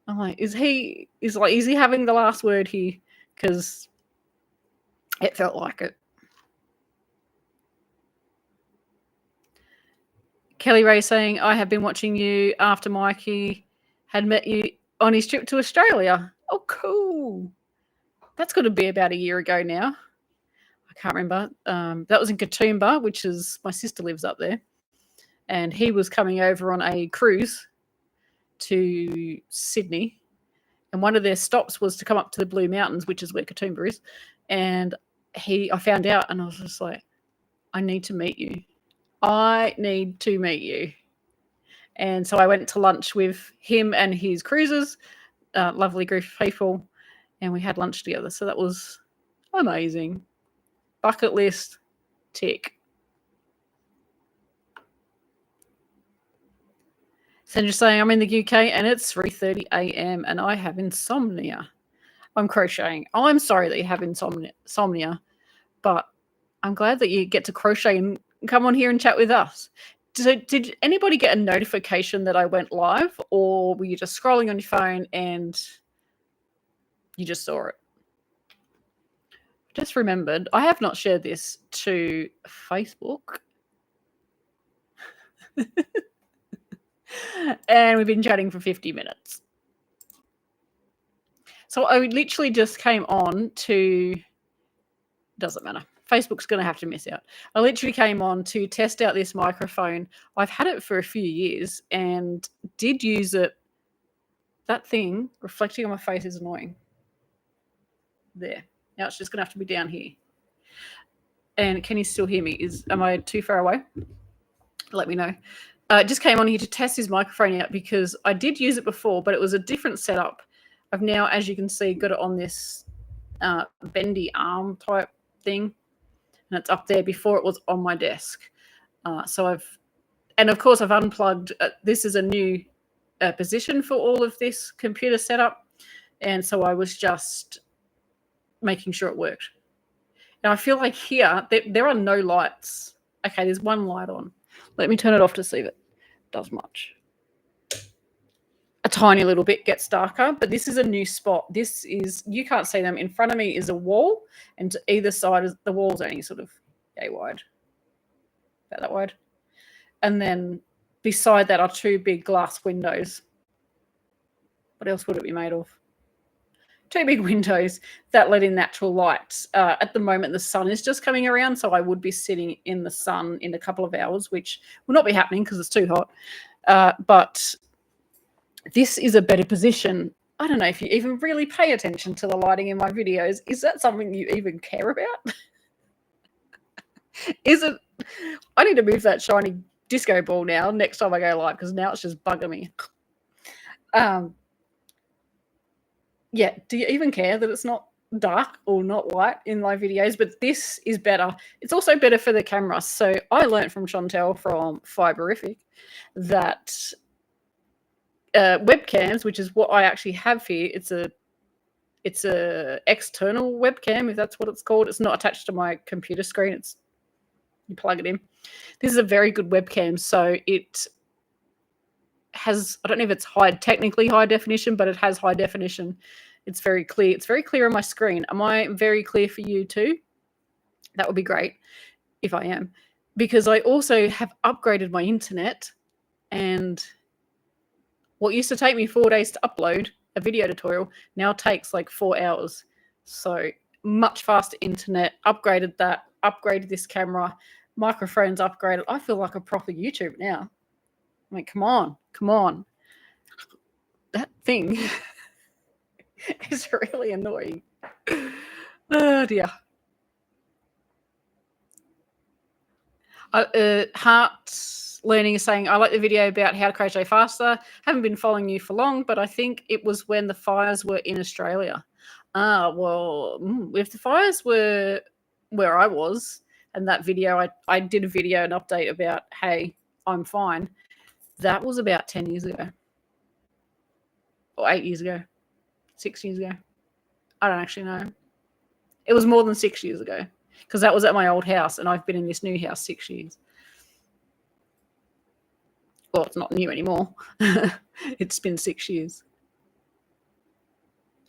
I'm like, is he having the last word here? Because it felt like it. Kelly Ray saying, I have been watching you after Mikey had met you on his trip to Australia. Oh, cool. That's got to be about a year ago now. I can't remember. That was in Katoomba, which is, my sister lives up there. And he was coming over on a cruise to Sydney. And one of their stops was to come up to the Blue Mountains, which is where Katoomba is. And I found out and I was just like, I need to meet you. I need to meet you. And so I went to lunch with him and his cruisers, lovely group of people. and we had lunch together. So that was amazing. Bucket list, tick. Sandra's saying, I'm in the UK and it's 3:30 a.m. and I have insomnia. I'm crocheting. Oh, I'm sorry that you have insomnia, but I'm glad that you get to crochet and come on here and chat with us. So did anybody get a notification that I went live, or were you just scrolling on your phone and you just saw it? Just remembered, I have not shared this to Facebook. And we've been chatting for 50 minutes. So I literally just came on to, doesn't matter. Facebook's going to have to miss out. I literally came on to test out this microphone. I've had it for a few years and did use it. That thing reflecting on my face is annoying. There. Now it's just going to have to be down here. And can you still hear me? Am I too far away? Let me know. Just came on here to test this microphone out because I did use it before, but it was a different setup. I've now, as you can see, got it on this bendy arm type thing. And it's up there. Before it was on my desk. And of course I've unplugged. This is a new position for all of this computer setup. And so I was just making sure it worked. Now I feel like here, there are no lights. Okay, there's one light on. Let me turn it off to see if it does much. A tiny little bit gets darker, but this is a new spot. This is, you can't see them. In front of me is a wall, and to either side is the wall's only sort of yay wide. About that wide. And then beside that are two big glass windows. What else would it be made of? Two big windows that let in natural light. At the moment, the sun is just coming around, so I would be sitting in the sun in a couple of hours, which will not be happening because it's too hot. But this is a better position. I don't know if you even really pay attention to the lighting in my videos. Is that something you even care about? Is it? I need to move that shiny disco ball now next time I go live because now it's just bugging me. Yeah, do you even care that it's not dark or not light in my videos? But this is better. It's also better for the camera. So I learned from Chantel from Fiberific that webcams, which is what I actually have here, it's a external webcam, if that's what it's called. It's not attached to my computer screen. It's, you plug it in. This is a very good webcam. So it has, I don't know if it's technically high definition, but it has high definition. It's very clear. It's very clear on my screen. Am I very clear for you too? That would be great if I am, because I also have upgraded my internet, and what used to take me 4 days to upload a video tutorial now takes like 4 hours. So much faster internet, upgraded that, upgraded this camera, microphones upgraded. I feel like a proper YouTuber now. I mean, come on. That thing is really annoying. Oh, dear. Heart Learning is saying, I like the video about how to crochet faster. Haven't been following you for long, but I think it was when the fires were in Australia. Well, if the fires were where I was, and that video, I did a video, an update about, hey, I'm fine. That was about 10 years ago. Or 8 years ago. 6 years ago. I don't actually know. It was more than 6 years ago. Because that was at my old house, and I've been in this new house 6 years. Well, it's not new anymore. It's been 6 years.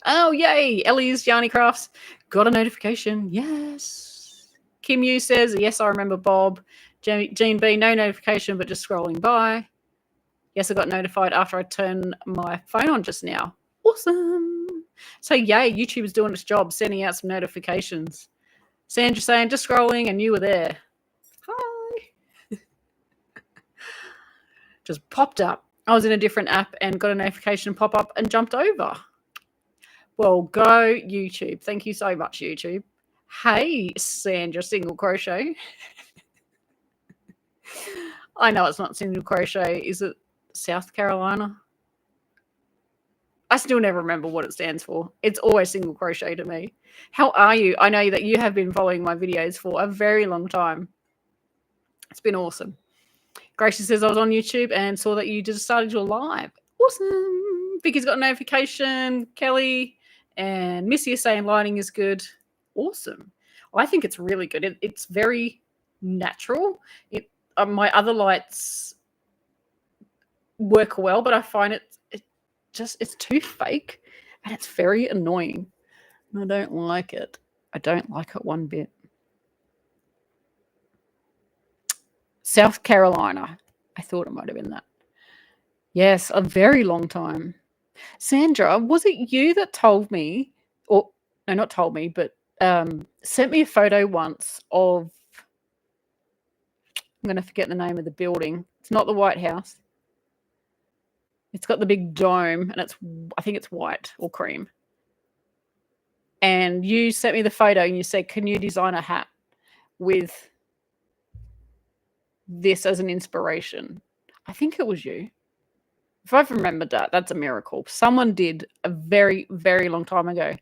Oh, yay. Ellie's Yarny Crafts got a notification. Yes. Kim Yu says, yes, I remember Bob. Jean B, no notification, but just scrolling by. Yes, I got notified after I turned my phone on just now. Awesome. So, yay, YouTube is doing its job, sending out some notifications. Sandra saying, just scrolling, and you were there. Hi. Just popped up. I was in a different app and got a notification pop up and jumped over. Well, go YouTube. Thank you so much, YouTube. Hey, Sandra, single crochet. I know it's not single crochet. Is it South Carolina? I still never remember what it stands for. It's always single crochet to me. How are you? I know that you have been following my videos for a very long time. It's been awesome. Gracie says, I was on YouTube and saw that you just started your live. Awesome. Vicky's got a notification. Kelly and Missy is saying lighting is good. Awesome. I think it's really good. It's very natural. My other lights work well, but I find it's too fake and it's very annoying. I don't like it. I don't like it one bit. South Carolina. I thought it might have been that. Yes, a very long time. Sandra, was it you that told me, or no, not told me, but sent me a photo once of, I'm going to forget the name of the building. It's not the White House. It's got the big dome, and I think it's white or cream. And you sent me the photo, and you said, can you design a hat with this as an inspiration? I think it was you. If I've remembered that, that's a miracle. Someone did a very, very long time ago.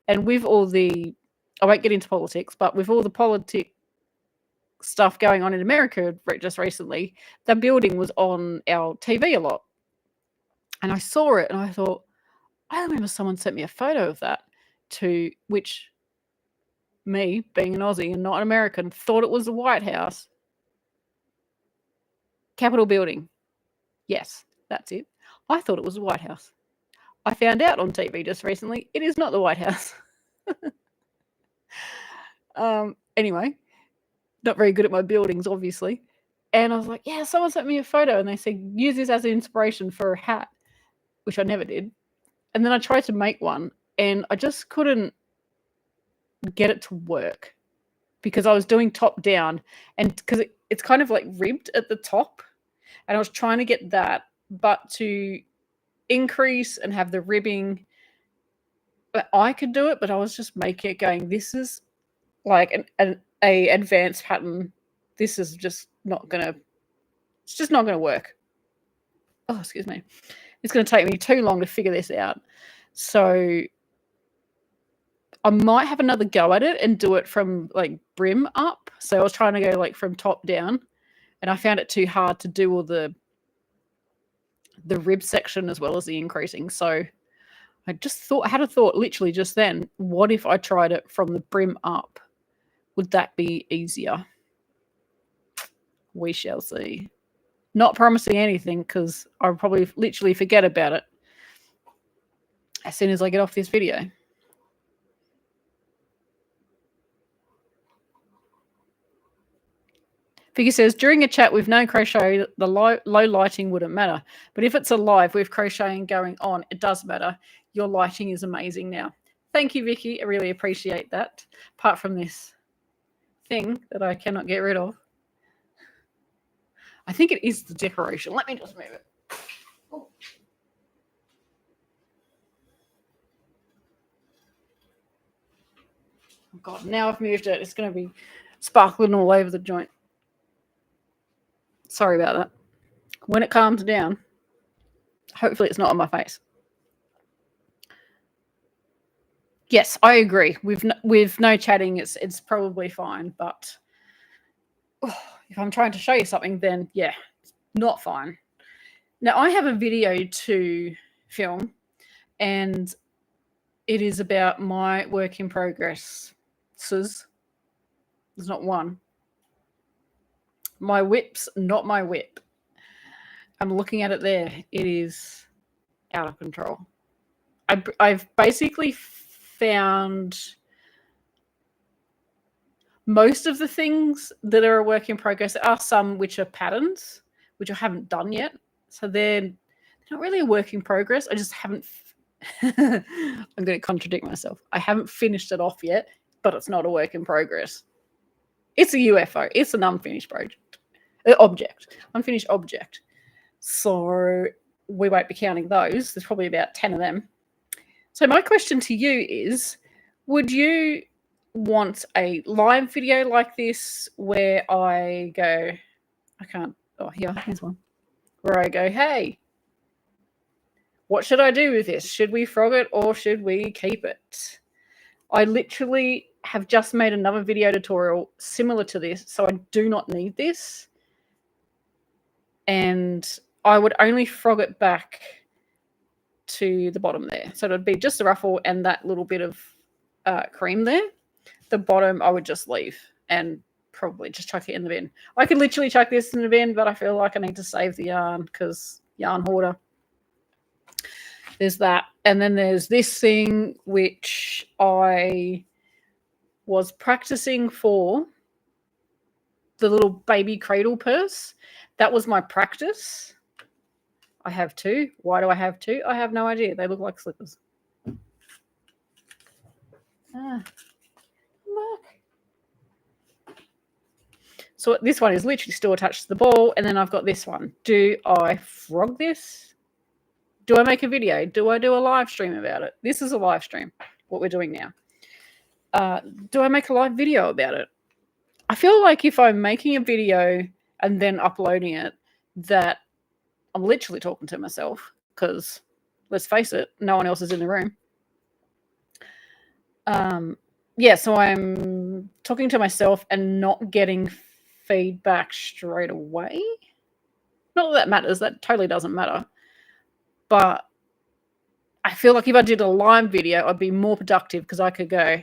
And with all the, I won't get into politics, but with all the politics stuff going on in America just recently, the building was on our TV a lot. And I saw it and I thought, I remember someone sent me a photo of that, to which me, being an Aussie and not an American, thought it was the White House. Capitol building. Yes, that's it. I thought it was the White House. I found out on TV just recently, it is not the White House. Anyway, not very good at my buildings, obviously. And I was like, yeah, someone sent me a photo and they said, use this as an inspiration for a hat, which I never did. And then I tried to make one and I just couldn't get it to work because I was doing top down, and because it's kind of like ribbed at the top, and I was trying to get that, but to increase and have the ribbing, but I could do it, but I was just making it going, this is like an advanced pattern. This is just not gonna, it's just not gonna work. Oh, excuse me. It's going to take me too long to figure this out. So I might have another go at it and do it from like brim up. So I was trying to go like from top down, and I found it too hard to do all the rib section as well as the increasing. So I had a thought literally just then, what if I tried it from the brim up? Would that be easier? We shall see. Not promising anything because I'll probably literally forget about it as soon as I get off this video. Figure says, during a chat with no crochet, the low lighting wouldn't matter. But if it's a live with crocheting going on, it does matter. Your lighting is amazing now. Thank you, Vicky. I really appreciate that. Apart from this thing that I cannot get rid of. I think it is the decoration. Let me just move it. Oh. Oh God, now I've moved it. It's going to be sparkling all over the joint. Sorry about that. When it calms down, hopefully it's not on my face. Yes, I agree. With no chatting, it's probably fine. But if I'm trying to show you something, then yeah, it's not fine. Now I have a video to film, and it is about my work in progress. There's not one. My whip's not my whip. I'm looking at it there. It is out of control. I've basically found most of the things that are a work in progress. There are some which are patterns, which I haven't done yet. So they're not really a work in progress. I just haven't. I'm going to contradict myself. I haven't finished it off yet, but it's not a work in progress. It's a UFO. It's an unfinished unfinished object. So we won't be counting those. There's probably about 10 of them. So my question to you is, would you want a live video like this where I go, here's one, where I go, hey, What should I do with this? Should we frog it or should we keep it? I literally have just made another video tutorial similar to this, so I do not need this. And I would only frog it back to the bottom there. So it would be just the ruffle and that little bit of cream there. The bottom I would just leave and probably just chuck it in the bin. I could literally chuck this in the bin, but I feel like I need to save the yarn because yarn hoarder. There's that. And then there's this thing which I was practicing for the little baby cradle purse. That was my practice. I have two. Why do I have two? I have no idea. They look like slippers. Look. So this one is literally still attached to the ball, and then I've got this one. Do I frog this? Do I make a video? Do I do a live stream about it? This is a live stream, what we're doing now. Do I make a live video about it? I feel like if I'm making a video and then uploading it, that I'm literally talking to myself because, let's face it, no one else is in the room. Yeah, so I'm talking to myself and not getting feedback straight away. Not that matters. That totally doesn't matter. But I feel like if I did a live video, I'd be more productive because I could go,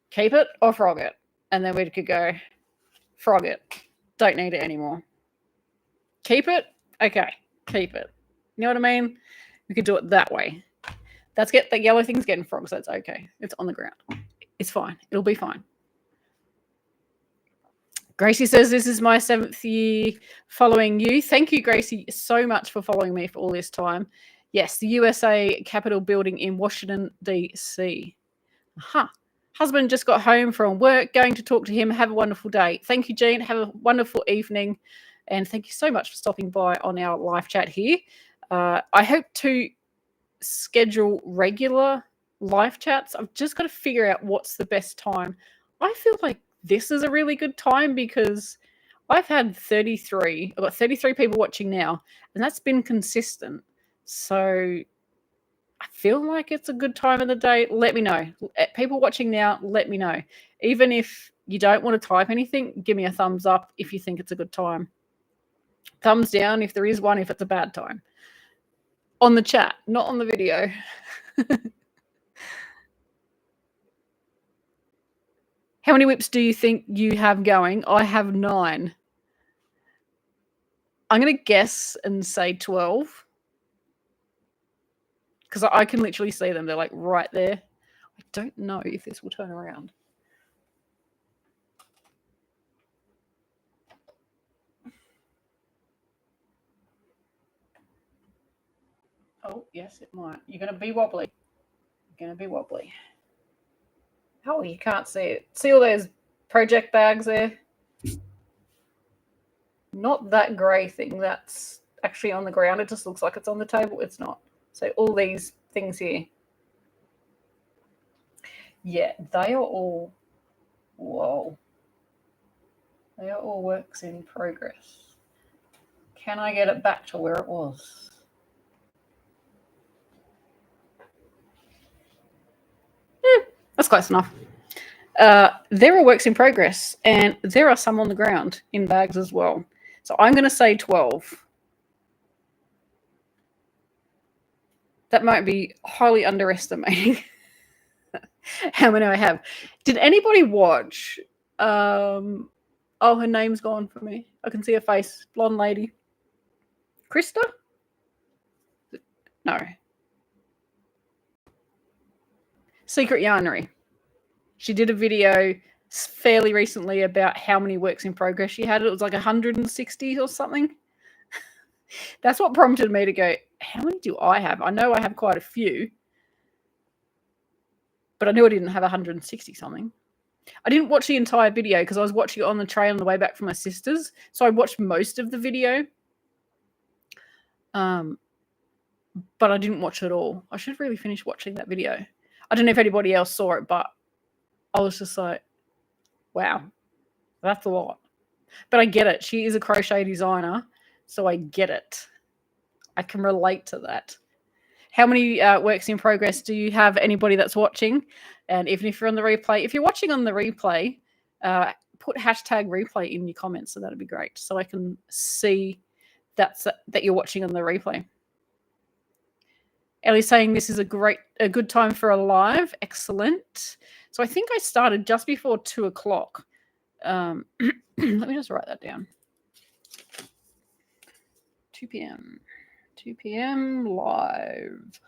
keep it or frog it. And then we could go, frog it. Don't need it anymore. Keep it? Okay, keep it. You know what I mean? We could do it that way. That yellow thing's getting frogs, so it's okay. It's on the ground. It's fine. It'll be fine. Gracie says, this is my 7th year following you. Thank you, Gracie, so much for following me for all this time. Yes, the USA Capitol building in Washington, D.C. Aha. Husband just got home from work, going to talk to him. Have a wonderful day. Thank you, Jean. Have a wonderful evening. And thank you so much for stopping by on our live chat here. I hope to schedule regular live chats. I've just got to figure out what's the best time. I feel like this is a really good time because I've had 33. I've got 33 people watching now, and that's been consistent. So I feel like it's a good time of the day. Let me know. People watching now, let me know. Even if you don't want to type anything, give me a thumbs up if you think it's a good time. Thumbs down if there is one, if it's a bad time. On the chat, not on the video. How many whips do you think you have going? I have 9. I'm going to guess and say 12. Because I can literally see them. They're like right there. I don't know if this will turn around. Oh, yes, it might. You're going to be wobbly. You're going to be wobbly. Oh, you can't see it. See all those project bags there? Not that grey thing that's actually on the ground. It just looks like it's on the table. It's not. So all these things here. Yeah, they are all, whoa. They are all works in progress. Can I get it back to where it was? That's close enough. There are works in progress, and there are some on the ground in bags as well. So I'm going to say 12. That might be highly underestimating how many I have. Did anybody watch? Oh, her name's gone for me. I can see her face. Blonde lady. Krista? No. Secret Yarnery. She did a video fairly recently about how many works in progress she had. It was like 160 or something. That's what prompted me to go, how many do I have? I know I have quite a few, but I knew I didn't have 160 something. I didn't watch the entire video because I was watching it on the train on the way back from my sister's. So I watched most of the video. But I didn't watch it all. I should really finish watching that video. I don't know if anybody else saw it, but I was just like, wow, that's a lot. But I get it. She is a crochet designer, so I get it. I can relate to that. How many works in progress do you have? Anybody that's watching? And even if you're on the replay, if you're watching on the replay, put hashtag replay in your comments. So that'd be great. So I can see that you're watching on the replay. Ellie's saying this is a good time for a live. Excellent. So I think I started just before 2 o'clock. Let me just write that down. 2 p.m. 2 p.m. live.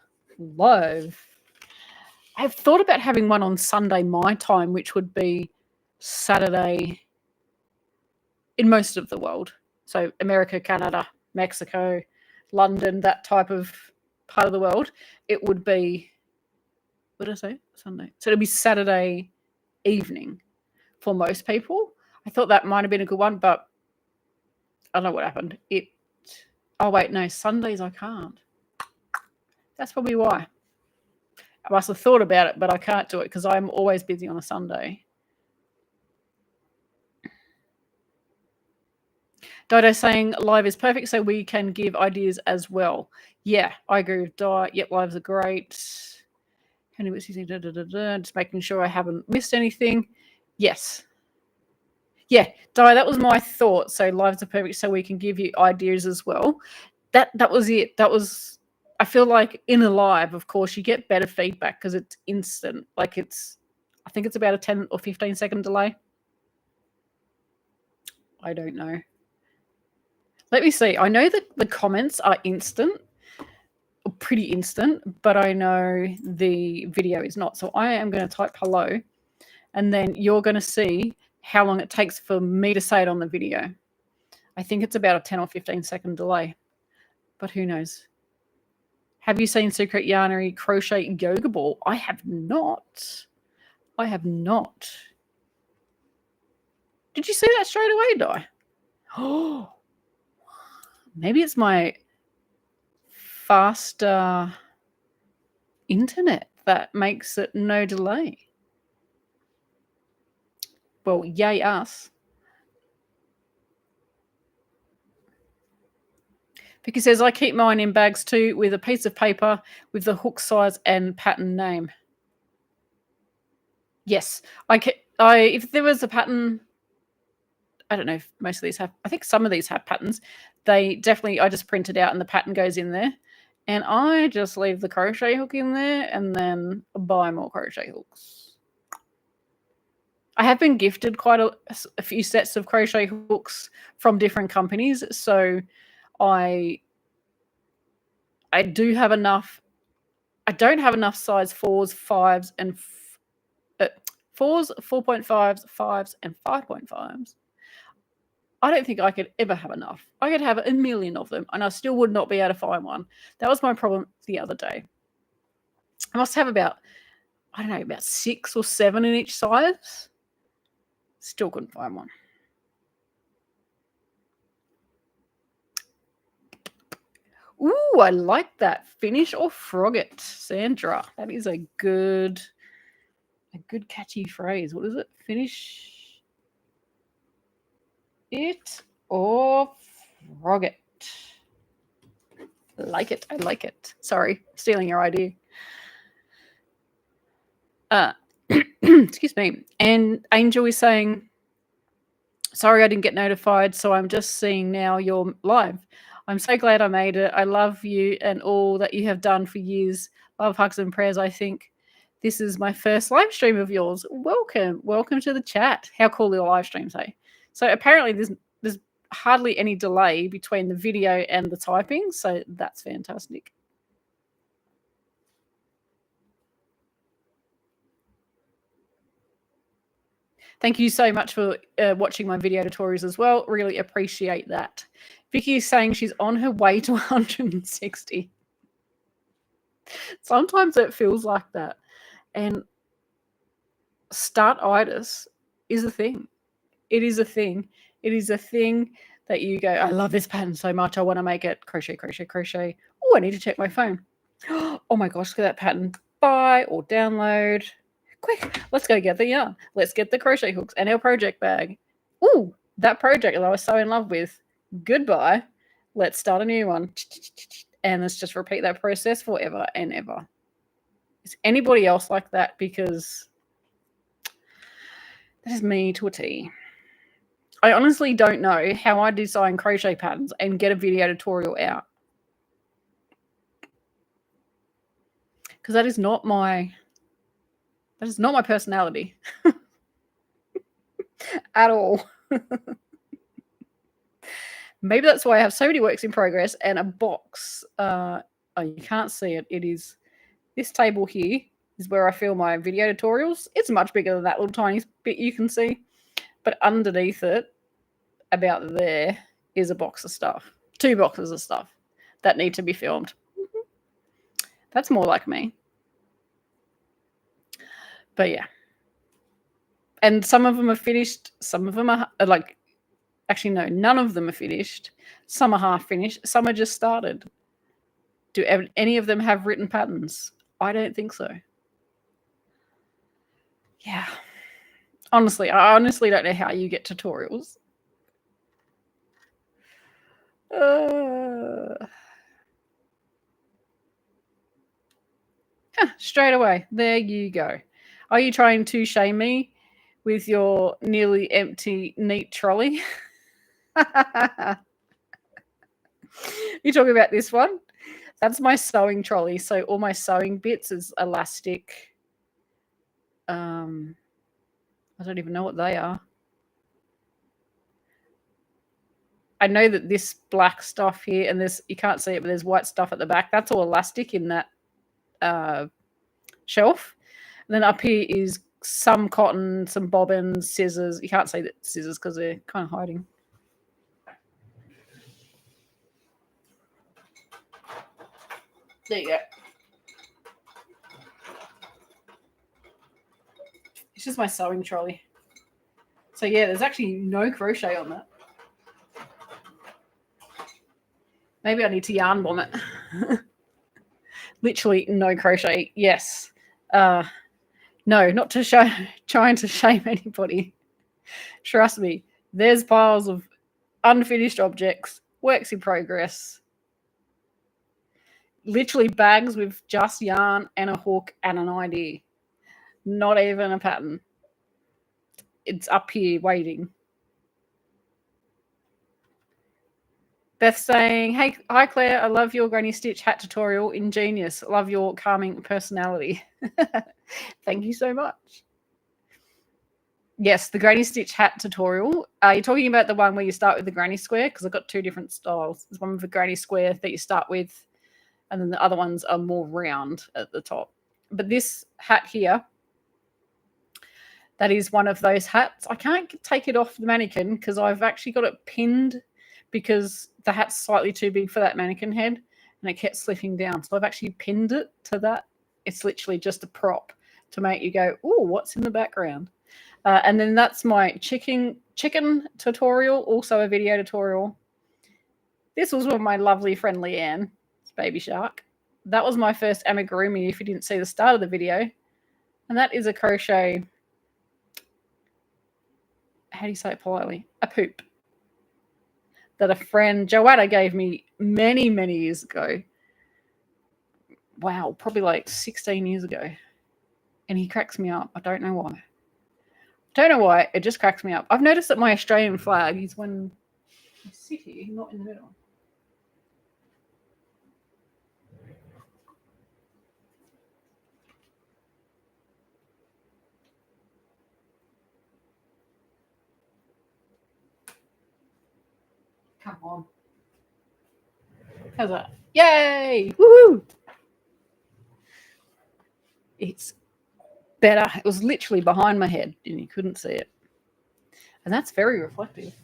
I've thought about having one on Sunday my time, which would be Saturday in most of the world. So America, Canada, Mexico, London, that type of part of the world. It would be, what did I say? Sunday. So it'll be Saturday evening for most people. I thought that might have been a good one, but I don't know what happened. Oh, wait, no, Sundays I can't. That's probably why. I must have thought about it, but I can't do it because I'm always busy on a Sunday. Dido saying live is perfect so we can give ideas as well. Yeah, I agree with Di. Yep, lives are great. Just making sure I haven't missed anything. Yes. Yeah, Di, that was my thought. So lives are perfect so we can give you ideas as well. That was it. I feel like in a live, of course, you get better feedback because it's instant. I think it's about a 10 or 15 second delay. I don't know. Let me see. I know that the comments are instant, pretty instant, but I know the video is not. So I am going to type hello, and then you're going to see how long it takes for me to say it on the video. I think it's about a 10 or 15 second delay, but who knows? Have you seen Secret Yarnery Crochet Yoga Ball? I have not. Did you see that straight away, Di? Oh, maybe it's my faster internet that makes it no delay. Well, yay us. Vicky says, I keep mine in bags too with a piece of paper with the hook size and pattern name. Yes. If there was a pattern, I don't know if most of these have, I think some of these have patterns. I just print it out and the pattern goes in there. And I just leave the crochet hook in there and then buy more crochet hooks. I have been gifted quite a few sets of crochet hooks from different companies. So I do have enough. I don't have enough size 4s, 5s, and 4s, 4.5s, 5s, and 5.5s. I don't think I could ever have enough. I could have a million of them, and I still would not be able to find one. That was my problem the other day. I must have about 6 or 7 in each size. Still couldn't find one. Ooh, I like that. Finish or frog it, Sandra. That is a good catchy phrase. What is it? Finish it or frog it. Like it. I like it. Sorry, stealing your idea. Excuse me. And Angel is saying, sorry I didn't get notified, so I'm just seeing now you're live. I'm so glad I made it. I love you and all that you have done for years. Love, hugs, and prayers. I think this is my first live stream of yours. Welcome to the chat. How cool are the live streams, hey? So apparently there's hardly any delay between the video and the typing, so that's fantastic. Thank you so much for watching my video tutorials as well. Really appreciate that. Vicky is saying she's on her way to 160. Sometimes it feels like that. And start-itis is a thing. It is a thing. It is a thing that you go, I love this pattern so much. I want to make it crochet, crochet, crochet. Oh, I need to check my phone. Oh my gosh, look at that pattern. Buy or download. Quick, let's go get the yarn. Let's get the crochet hooks and our project bag. Ooh, that project that I was so in love with. Goodbye. Let's start a new one. and let's just repeat that process forever and ever. Is anybody else like that? Because that is me to a T. I honestly don't know how I design crochet patterns and get a video tutorial out. Because that is not my personality at all. Maybe that's why I have so many works in progress and a box. Oh, you can't see it. It is this table here is where I film my video tutorials. It's much bigger than that little tiny bit you can see. But underneath it, about there, is a box of stuff. 2 boxes of stuff that need to be filmed. That's more like me. But yeah. And some of them are finished. Some of them are like, actually, no, none of them are finished. Some are half finished. Some are just started. Do any of them have written patterns? I don't think so. Yeah. Honestly, I honestly don't know how you get tutorials. Straight away. There you go. Are you trying to shame me with your nearly empty, neat trolley? You talking about this one? That's my sewing trolley. So all my sewing bits is elastic. I don't even know what they are. I know that this black stuff here, and this, you can't see it, but there's white stuff at the back. That's all elastic in that shelf. And then up here is some cotton, some bobbins, scissors. You can't see the scissors because they're kind of hiding. There you go. It's just my sewing trolley. So yeah, there's actually no crochet on that. Maybe I need to yarn bomb it. Literally no crochet. Yes. No, not to trying to shame anybody. Trust me, there's piles of unfinished objects, works in progress. Literally bags with just yarn and a hook and an idea. Not even a pattern. It's up here waiting. Beth saying, hey, hi Claire, I love your Granny Stitch hat tutorial. Ingenious. Love your calming personality. Thank you so much. Yes, the Granny Stitch hat tutorial. You're talking about the one where you start with the granny square? Because I've got 2 different styles. There's one with a granny square that you start with, and then the other ones are more round at the top. But this hat here, that is one of those hats. I can't take it off the mannequin because I've actually got it pinned because the hat's slightly too big for that mannequin head and it kept slipping down. So I've actually pinned it to that. It's literally just a prop to make you go, oh, what's in the background? And then that's my chicken tutorial, also a video tutorial. This was with my lovely friend Leanne, Baby Shark. That was my first amigurumi if you didn't see the start of the video. And that is a crochet, how do you say it politely? A poop. That a friend, Joanna, gave me many, many years ago. Wow, probably like 16 years ago. And he cracks me up. I don't know why. It just cracks me up. I've noticed that my Australian flag is when I sit here, not in the middle. Come on. How's that? Yay! Woohoo! It's better. It was literally behind my head and you couldn't see it. And that's very reflective.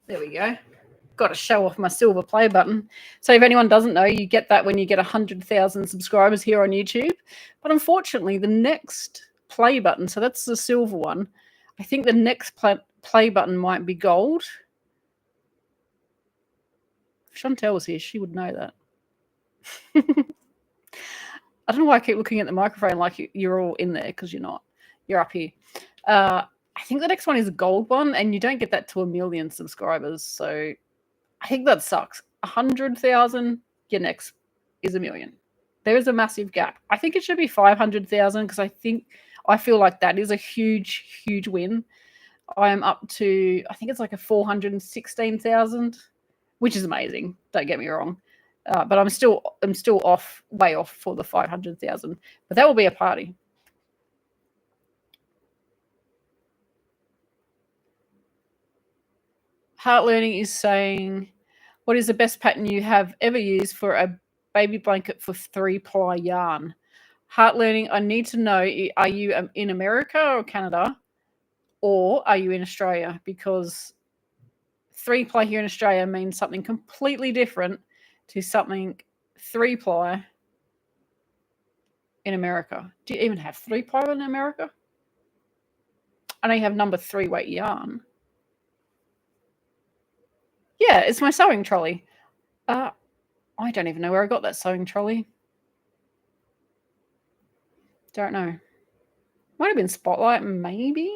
There we go. Got to show off my silver play button. So if anyone doesn't know, you get that when you get 100,000 subscribers here on YouTube. But unfortunately, the next play button, so that's the silver one, I think the next play button might be gold. If Chantel was here, she would know that. I don't know why I keep looking at the microphone like you're all in there, because you're not. You're up here. I think the next one is a gold one, and you don't get that to 1 million subscribers. So I think that sucks. 100,000, your next is 1 million. There is a massive gap. I think it should be 500,000 because I feel like that is a huge, huge win. I am up to, I think it's like a 416,000, which is amazing. Don't get me wrong. But I'm still way off for the 500,000. But that will be a party. Heart Learning is saying, what is the best pattern you have ever used for a baby blanket for 3-ply yarn? Heart Learning, I need to know, are you in America or Canada, or are you in Australia? Because 3-ply here in Australia means something completely different to something 3-ply in America. Do you even have 3-ply in America? I know you have number 3 weight yarn. Yeah, it's my sewing trolley. I don't even know where I got that sewing trolley. Don't know. Might have been Spotlight, maybe.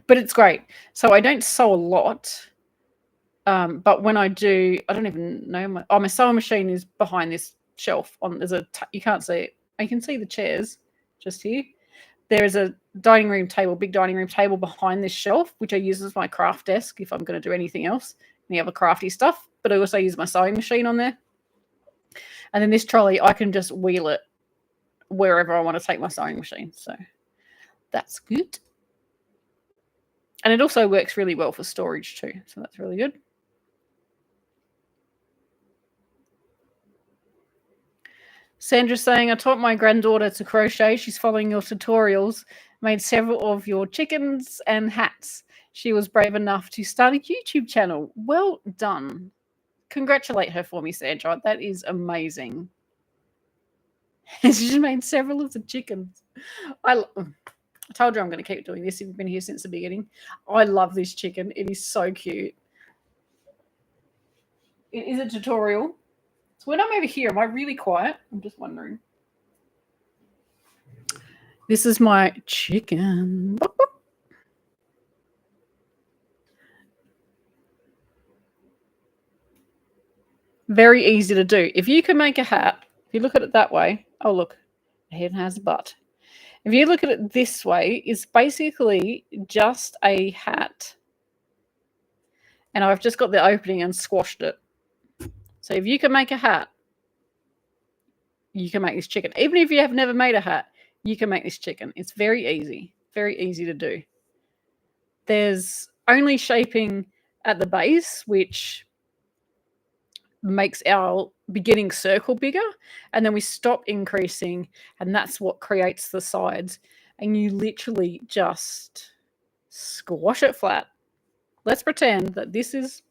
But it's great. So I don't sew a lot. But when I do, I don't even know. My sewing machine is behind this shelf. You can't see it. I can see the chairs just here. There is a big dining room table behind this shelf, which I use as my craft desk if I'm going to do anything else, any other crafty stuff. But I also use my sewing machine on there. And then this trolley, I can just wheel it wherever I want to take my sewing machine. So that's good. And it also works really well for storage too. So that's really good. Sandra's saying, I taught my granddaughter to crochet. She's following your tutorials, made several of your chickens and hats. She was brave enough to start a YouTube channel. Well done. Congratulate her for me, Sandra. That is amazing. She made several of the chickens. I told you I'm going to keep doing this. You've been here since the beginning. I love this chicken. It is so cute. It is a tutorial. So when I'm over here, am I really quiet? I'm just wondering. This is my chicken. Very easy to do. If you can make a hat, if you look at it that way, oh, look, the head has a butt. If you look at it this way, it's basically just a hat. And I've just got the opening and squashed it. So if you can make a hat, you can make this chicken. Even if you have never made a hat, you can make this chicken. It's very easy to do. There's only shaping at the base, which makes our beginning circle bigger, and then we stop increasing, and that's what creates the sides. And you literally just squash it flat. Let's pretend that this is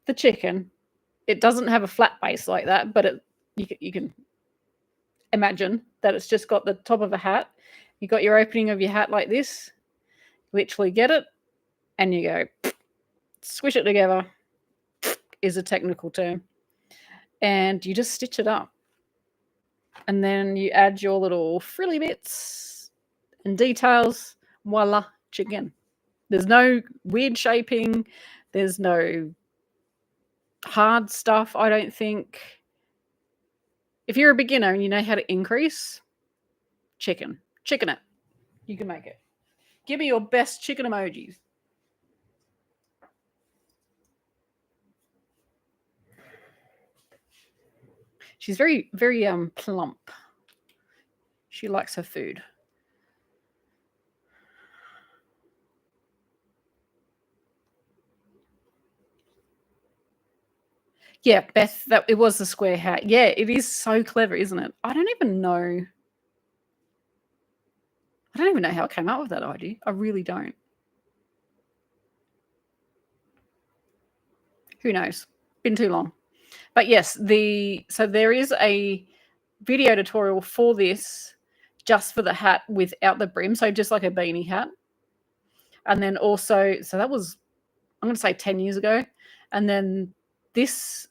the chicken. It doesn't have a flat base like that, but you can imagine that it's just got the top of a hat. You got your opening of your hat like this. Literally get it, and you go squish it together. Is a technical term. And you just stitch it up. And then you add your little frilly bits and details. Voila, chicken. There's no weird shaping. There's no hard stuff, I don't think. If you're a beginner and you know how to increase, chicken it. You can make it. Give me your best chicken emojis. She's very, very plump. She likes her food. Yeah, Beth, it was the square hat. Yeah, it is so clever, isn't it? I don't even know how I came up with that idea. I really don't. Who knows? Been too long. But yes, so there is a video tutorial for this just for the hat without the brim, so just like a beanie hat. And then also, so that was, I'm going to say 10 years ago. And then this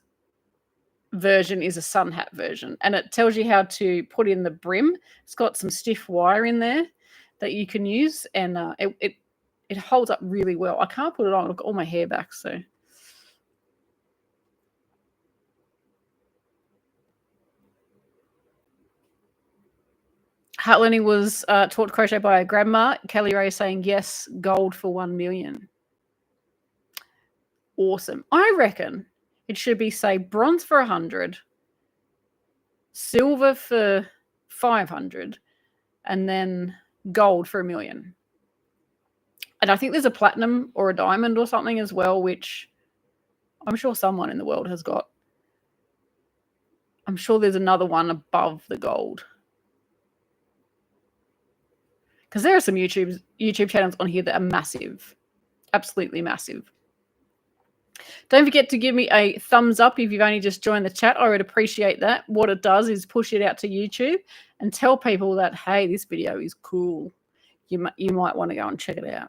version is a sun hat version, and it tells you how to put in the brim. It's got some stiff wire in there. that you can use, and it holds up really well. I can't put it on. I've got all my hair back, so. Heartlearning was taught crochet by a grandma. Kelly Ray saying yes, gold for 1 million. Awesome. I reckon it should be, say, bronze for 100, silver for 500, and then gold for 1 million. And I think there's a platinum or a diamond or something as well, which I'm sure someone in the world has got. I'm sure there's another one above the gold. Because there are some YouTube channels on here that are massive. Absolutely massive. Don't forget to give me a thumbs up if you've only just joined the chat. I would appreciate that. What it does is push it out to YouTube and tell people that, hey, this video is cool. You might want to go and check it out.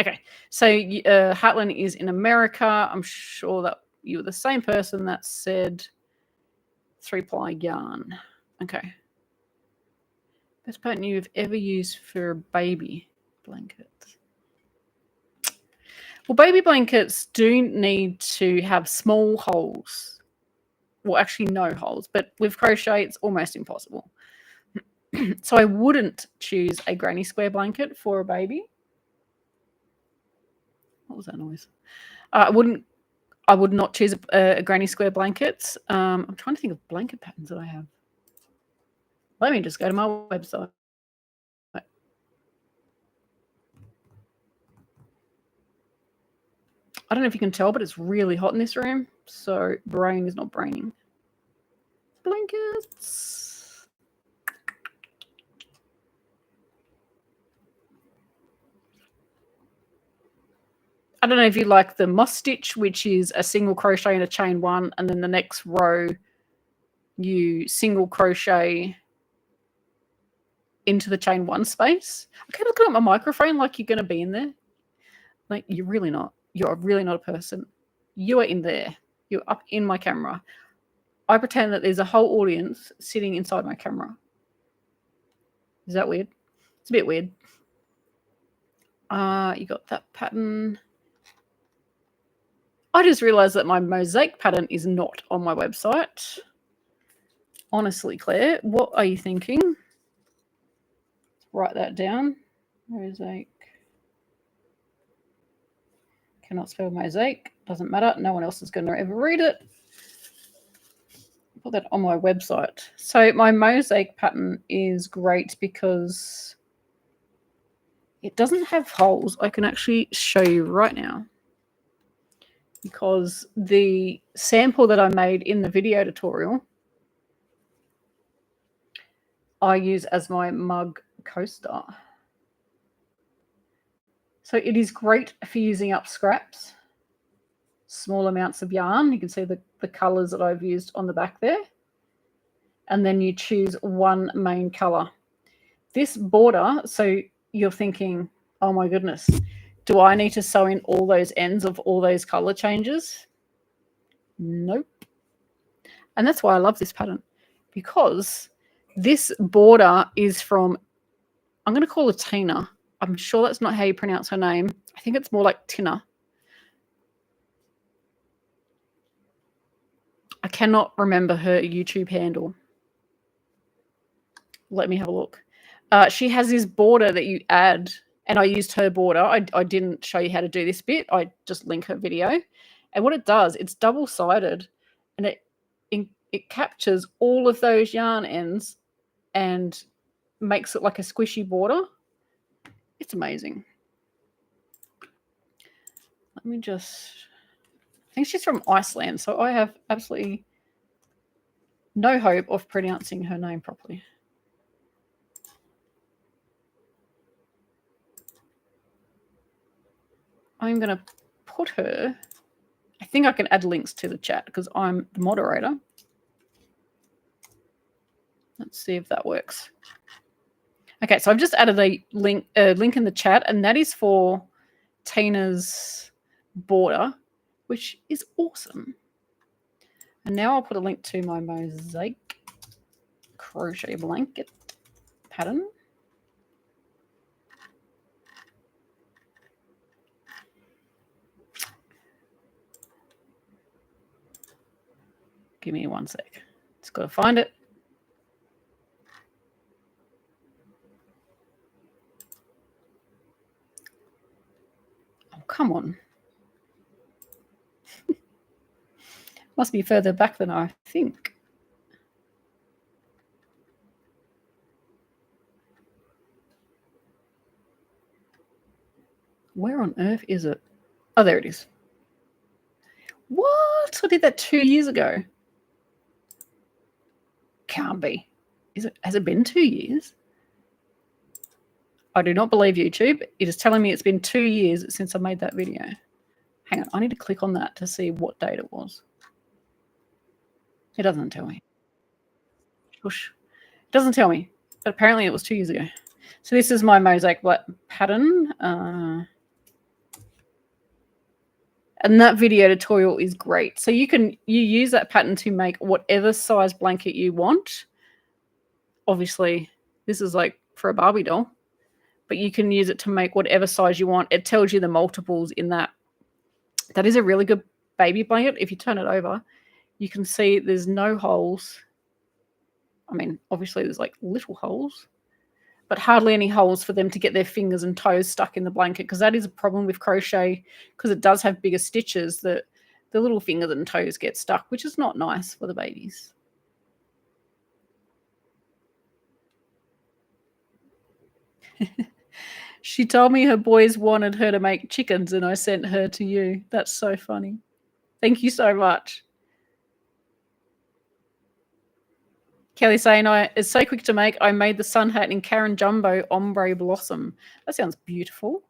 Okay, so Heartland is in America. I'm sure that you were the same person that said 3-ply yarn. Okay. Best pattern you've ever used for a baby blanket. Well, baby blankets do need to have small holes. Well, actually no holes, but with crochet, it's almost impossible. So I wouldn't choose a granny square blanket for a baby. What was that noise? I would not choose a granny square blanket. I'm trying to think of blanket patterns that I have. Let me just go to my website. I don't know if you can tell, but it's really hot in this room, so brain is not braining. Blankets. I don't know if you like the moss stitch, which is a single crochet and a chain one, and then the next row you single crochet into the chain one space. I keep looking at my microphone like you're going to be in there. Like, you're really not. You're really not a person. You are in there. You're up in my camera. I pretend that there's a whole audience sitting inside my camera. Is that weird? It's a bit weird. You got that pattern. I just realized that my mosaic pattern is not on my website. Honestly, Claire, what are you thinking? Write that down. Mosaic. Cannot spell mosaic. Doesn't matter. No one else is going to ever read it. Put that on my website. So my mosaic pattern is great because it doesn't have holes. I can actually show you right now. Because the sample that I made in the video tutorial, I use as my mug coaster. So it is great for using up scraps, small amounts of yarn. You can see the colours that I've used on the back there. And then you choose one main colour. This border, so you're thinking, oh my goodness, do I need to sew in all those ends of all those colour changes? Nope. And that's why I love this pattern, because this border is from, I'm going to call her Tina. I'm sure that's not how you pronounce her name. I think it's more like Tina. I cannot remember her YouTube handle. Let me have a look. She has this border that you add, and I used her border. I didn't show you how to do this bit. I just link her video. And what it does, it's double-sided, and it captures all of those yarn ends and makes it like a squishy border. It's amazing. Let me just... I think she's from Iceland, so I have absolutely no hope of pronouncing her name properly. I'm going to put her... I think I can add links to the chat because I'm the moderator. Let's see if that works. Okay, so I've just added a link in the chat, and that is for Tina's border, which is awesome. And now I'll put a link to my mosaic crochet blanket pattern. Give me 1 sec. Just got to find it. Oh, come on. Must be further back than I think. Where on earth is it? Oh, there it is. What? I did that 2 years ago. Can't be. Is it? Has it been 2 years? I do not believe YouTube. It is telling me it's been 2 years since I made that video. Hang on. I need to click on that to see what date it was. It doesn't tell me. Shush. It doesn't tell me. But apparently it was 2 years ago. So this is my mosaic pattern. And that video tutorial is great. So you use that pattern to make whatever size blanket you want. Obviously, this is like for a Barbie doll, but you can use it to make whatever size you want. It tells you the multiples in that. That is a really good baby blanket. If you turn it over, you can see there's no holes. I mean, obviously there's like little holes, but hardly any holes for them to get their fingers and toes stuck in the blanket, because that is a problem with crochet, because it does have bigger stitches that the little fingers and toes get stuck, which is not nice for the babies. She told me her boys wanted her to make chickens and I sent her to you. That's so funny. Thank you so much. Kelly saying, it's so quick to make. I made the sun hat in Karen Jumbo Ombre Blossom. That sounds beautiful.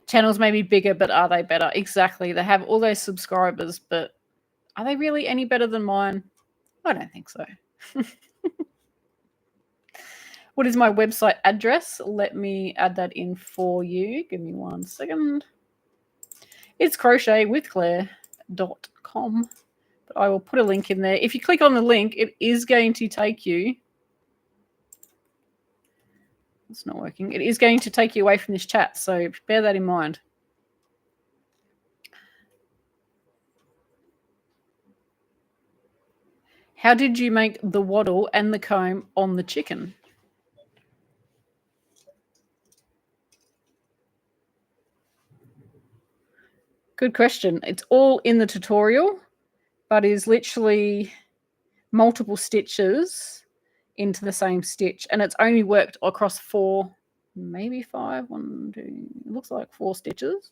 Channels may be bigger, but are they better? Exactly. They have all those subscribers, but are they really any better than mine? I don't think so. What is my website address? Let me add that in for you. Give me 1 second. It's crochetwithclaire.com. But I will put a link in there. If you click on the link, it is going to take you. It's not working. It is going to take you away from this chat, so bear that in mind. How did you make the waddle and the comb on the chicken? Good question. It's all in the tutorial, but is literally multiple stitches into the same stitch, and it's only worked across 4, maybe 5. 1, 2. It looks like 4 stitches.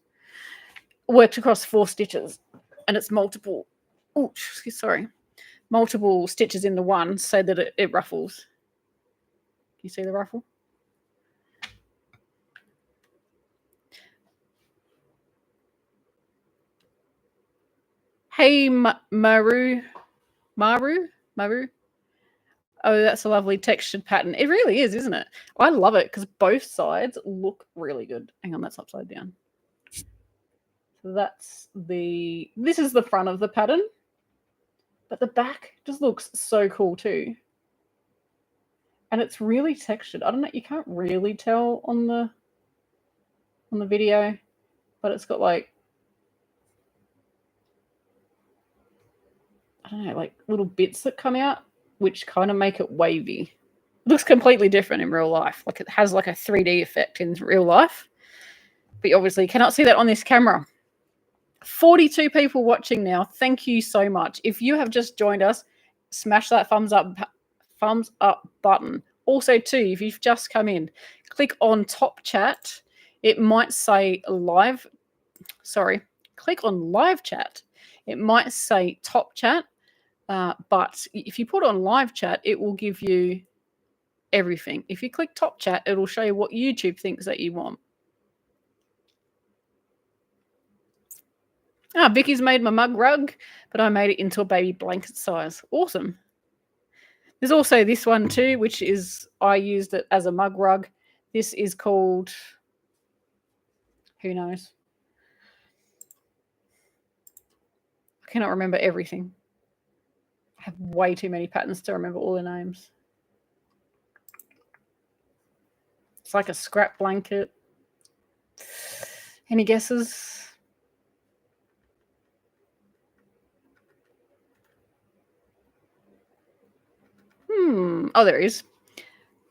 Worked across 4 stitches, and it's multiple. Oh, sorry, multiple stitches into one, so that it ruffles. You see the ruffle? Hey, Maru. Oh, that's a lovely textured pattern. It really is, isn't it? I love it because both sides look really good. Hang on, that's upside down. So this is the front of the pattern, but the back just looks so cool too. And it's really textured. I don't know, you can't really tell on the video, but it's got like, I don't know, like little bits that come out, which kind of make it wavy. It looks completely different in real life. Like it has like a 3D effect in real life, but you obviously cannot see that on this camera. 42 people watching now. Thank you so much. If you have just joined us, smash that thumbs up button. Also too, if you've just come in, click on top chat. It might say live. Sorry, click on live chat. It might say top chat. But if you put on live chat, it will give you everything. If you click top chat, it will show you what YouTube thinks that you want. Vicky's made my mug rug, but I made it into a baby blanket size. Awesome. There's also this one too, which is, I used it as a mug rug. This is called, who knows? I cannot remember everything. I have way too many patterns to remember all the names. It's like a scrap blanket. Any guesses? Oh, there is.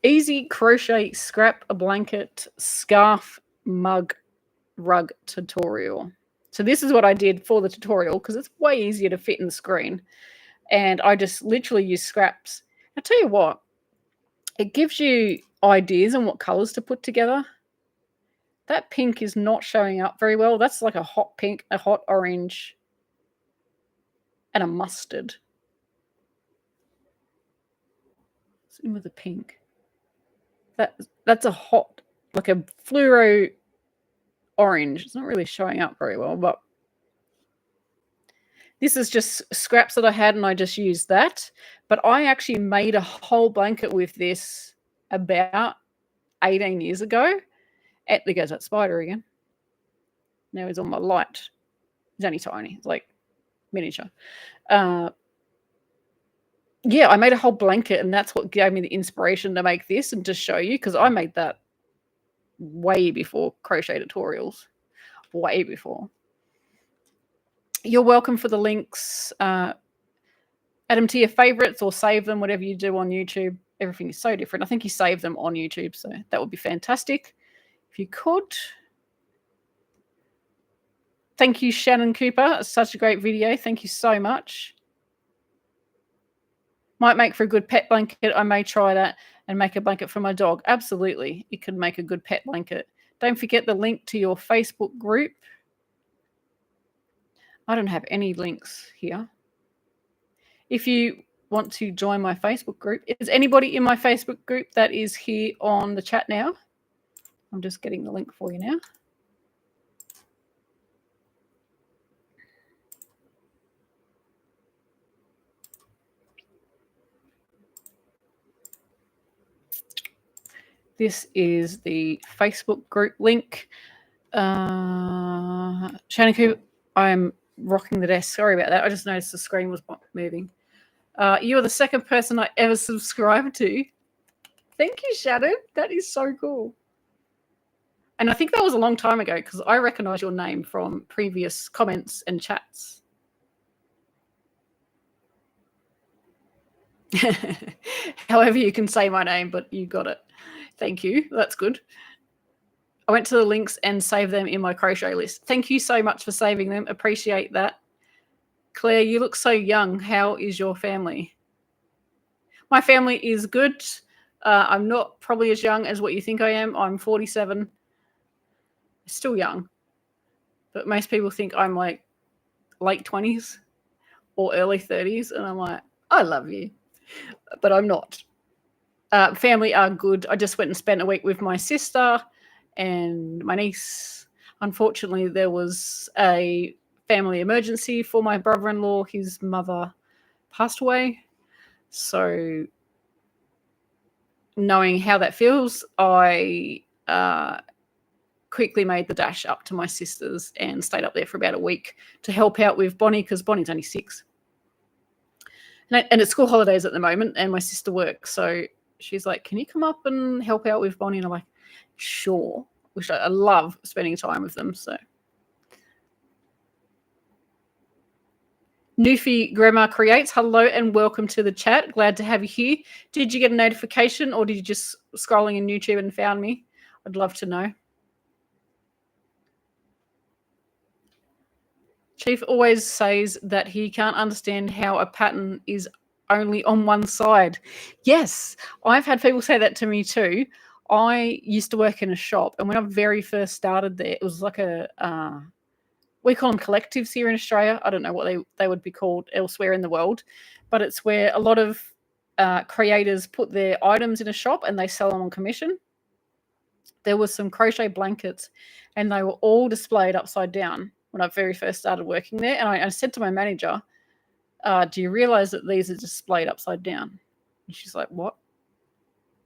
Easy crochet scrap a blanket scarf mug rug tutorial. So this is what I did for the tutorial because it's way easier to fit in the screen. And I just literally use scraps. I tell you what, it gives you ideas on what colors to put together. That pink is not showing up very well. That's like a hot pink, a hot orange, and a mustard. What's in with the pink? That's a hot, like a fluoro orange. It's not really showing up very well, but this is just scraps that I had and I just used that. But I actually made a whole blanket with this about 18 years ago. There goes that spider again. Now he's on my light. He's only tiny. It's like miniature. Yeah, I made a whole blanket and that's what gave me the inspiration to make this and to show you because I made that way before crochet tutorials. Way before. You're welcome for the links. Add them to your favorites or save them, whatever you do on YouTube. Everything is so different. I think you save them on YouTube, so that would be fantastic. If you could. Thank you, Shannon Cooper. It's such a great video. Thank you so much. Might make for a good pet blanket. I may try that and make a blanket for my dog. Absolutely. It could make a good pet blanket. Don't forget the link to your Facebook group. I don't have any links here. If you want to join my Facebook group, is anybody in my Facebook group that is here on the chat now? I'm just getting the link for you now. This is the Facebook group link. Shannon Cooper, I'm rocking the desk. Sorry about that. I just noticed the screen was moving. You are the second person I ever subscribed to. Thank you, Shannon. That is so cool. And I think that was a long time ago because I recognize your name from previous comments and chats. However you can say my name, but you got it. Thank you. That's good. I went to the links and saved them in my crochet list. Thank you so much for saving them. Appreciate that. Claire, you look so young. How is your family? My family is good. I'm not probably as young as what you think I am. I'm 47. Still young. But most people think I'm like late 20s or early 30s. And I'm like, I love you. But I'm not. Family are good. I just went and spent a week with my sister and my niece. Unfortunately, there was a family emergency for my brother-in-law. His mother passed away. So knowing how that feels, I quickly made the dash up to my sister's and stayed up there for about a week to help out with Bonnie because Bonnie's only 6. And it's school holidays at the moment and my sister works. So she's like, can you come up and help out with Bonnie? And I'm like, sure. Which I love spending time with them. So Newfie Grammar Creates, hello and welcome to the chat. Glad to have you here. Did you get a notification or did you just scrolling in YouTube and found me? I'd love to know. Chief always says that he can't understand how a pattern is only on one side. Yes, I've had people say that to me too. I used to work in a shop, and when I very first started there, it was like a, we call them collectives here in Australia. I don't know what they would be called elsewhere in the world, but it's where a lot of creators put their items in a shop and they sell them on commission. There was some crochet blankets, and they were all displayed upside down when I very first started working there. And I said to my manager, do you realize that these are displayed upside down? And she's like, what?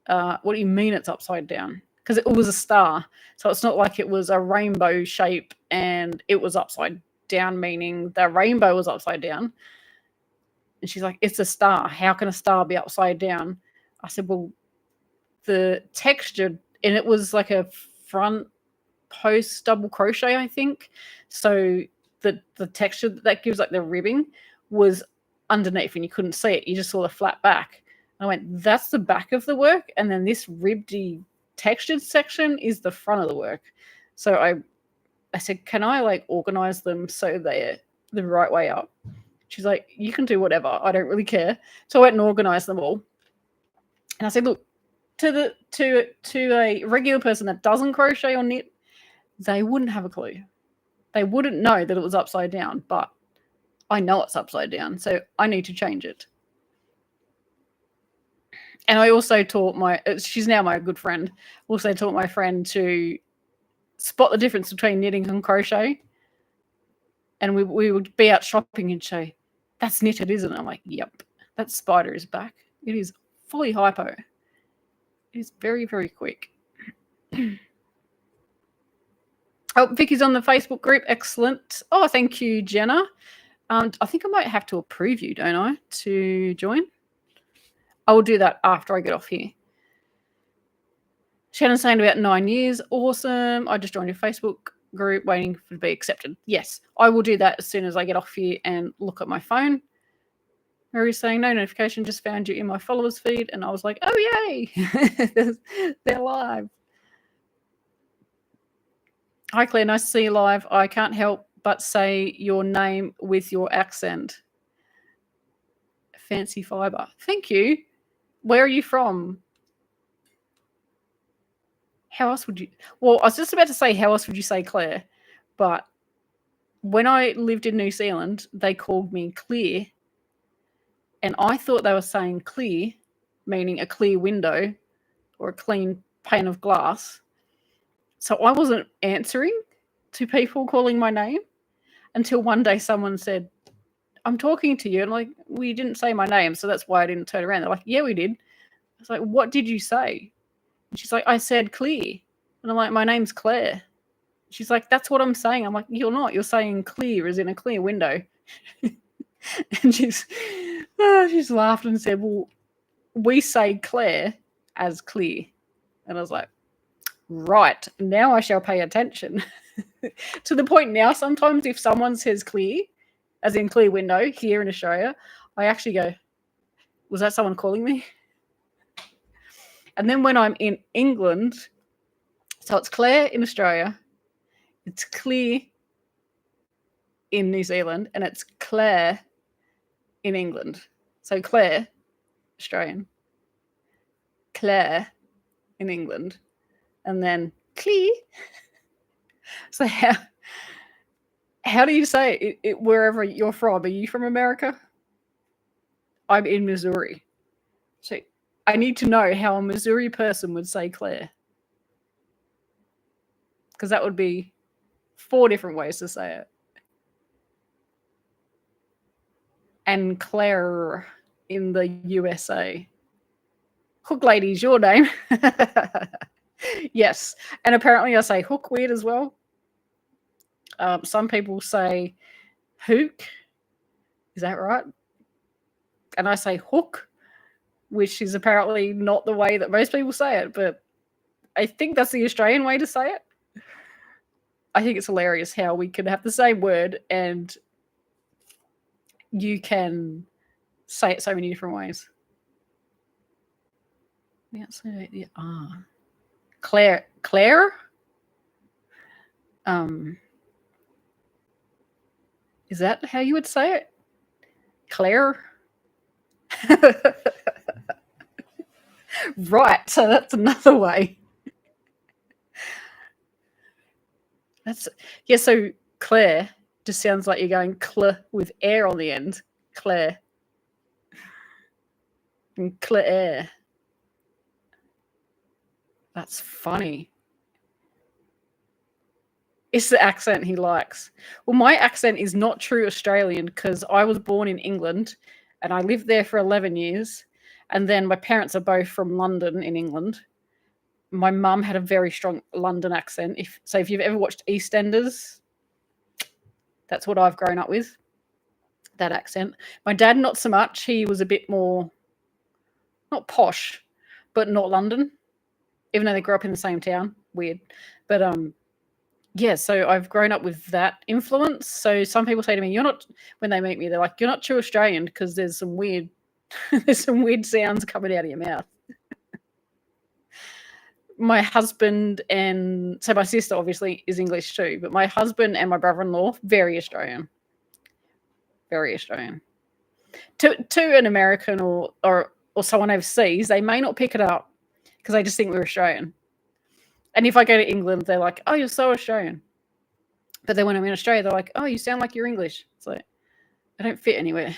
What do you mean it's upside down? Because it was a star. So it's not like it was a rainbow shape and it was upside down, meaning the rainbow was upside down. And she's like, it's a star. How can a star be upside down? I said, well, the texture, and it was like a front post double crochet, I think. So the texture that gives like the ribbing was underneath and you couldn't see it. You just saw the flat back. And I went, that's the back of the work. And then this ribbedy textured section is the front of the work. So I said, can I like organize them so they're the right way up? She's like, you can do whatever. I don't really care. So I went and organized them all. And I said, look, to a regular person that doesn't crochet or knit, they wouldn't have a clue. They wouldn't know that it was upside down, but I know it's upside down, so I need to change it. And I also taught she's now my good friend, also taught my friend to spot the difference between knitting and crochet. And we would be out shopping and say, that's knitted, isn't it? I'm like, yep, that spider is back. It is fully hypo. It is very, very quick. Oh, Vicky's on the Facebook group. Excellent. Oh, thank you, Jenna. I think I might have to approve you, don't I, to join? I will do that after I get off here. Shannon's saying about 9 years. Awesome. I just joined your Facebook group waiting to be accepted. Yes, I will do that as soon as I get off here and look at my phone. Mary's saying, no notification, just found you in my followers feed. And I was like, oh, yay. They're live. Hi, Claire. Nice to see you live. I can't help but say your name with your accent. Fancy fiber. Thank you. Where are you from? How else would you... Well, I was just about to say, how else would you say Claire? But when I lived in New Zealand, they called me Clear. And I thought they were saying clear, meaning a clear window or a clean pane of glass. So I wasn't answering to people calling my name until one day someone said, I'm talking to you. And I'm like, well, you didn't say my name, so that's why I didn't turn around. They're like, yeah, we did. I was like, what did you say? And she's like, I said clear. And I'm like, my name's Claire. She's like, that's what I'm saying. I'm like, you're not. You're saying clear as in a clear window. And she's laughed and said, well, we say Claire as clear. And I was like, right, now I shall pay attention. To the point now, sometimes if someone says clear, as in clear window here in Australia, I actually go, was that someone calling me? And then when I'm in England, so it's Claire in Australia, it's clear in New Zealand, and it's Claire in England. So Claire, Australian, Claire in England, and then clear. So how do you say it wherever you're from? Are you from America? I'm in Missouri. So I need to know how a Missouri person would say Claire. Because that would be 4 different ways to say it. And Clare in the USA. Hook Lady is your name. Yes. And apparently I say hook weird as well. Some people say hook. Is that right? And I say hook, which is apparently not the way that most people say it, but I think that's the Australian way to say it. I think it's hilarious how we can have the same word and you can say it so many different ways. Yeah, so yeah. Claire. Is that how you would say it? Claire? Right, so that's another way. So Claire just sounds like you're going cl with air on the end. Claire. And Claire. That's funny. It's the accent he likes. Well, my accent is not true Australian because I was born in England and I lived there for 11 years. And then my parents are both from London in England. My mum had a very strong London accent. If you've ever watched EastEnders, that's what I've grown up with. that accent. My dad, not so much. He was a bit more, not posh, but not London, even though they grew up in the same town. Weird. But yeah, so I've grown up with that influence. So some people say to me, "You're not," when they meet me, they're like, "You're not true Australian because there's some weird, there's some weird sounds coming out of your mouth." My husband and so my sister obviously is English too, but my husband and my brother-in-law very Australian, very Australian. To an American or someone overseas, they may not pick it up because they just think we're Australian. And if I go to England, they're like, "Oh, you're so Australian." But then when I'm in Australia, they're like, "Oh, you sound like you're English." It's like, I don't fit anywhere.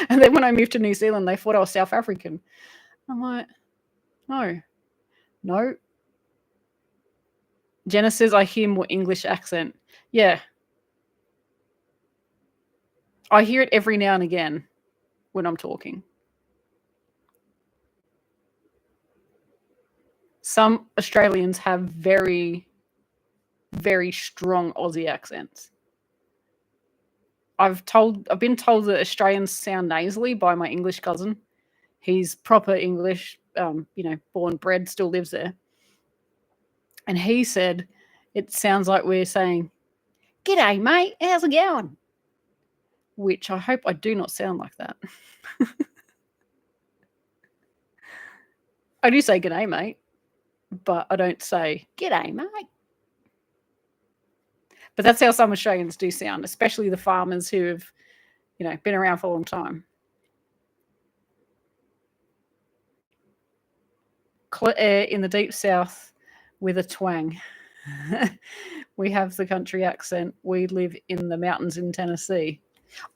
And then when I moved to New Zealand, they thought I was South African. I'm like, no, no. Jenna says, I hear more English accent. Yeah. I hear it every now and again when I'm talking. Some Australians have very, very strong Aussie accents. I've been told that Australians sound nasally by my English cousin. He's proper English, born, bred, still lives there. And he said it sounds like we're saying, "G'day, mate, how's it going?" Which I hope I do not sound like that. I do say "G'day, mate," but I don't say "G'day, mate." But that's how some Australians do sound, especially the farmers who have, been around for a long time. Clare in the deep south with a twang. We have the country accent. We live in the mountains in Tennessee.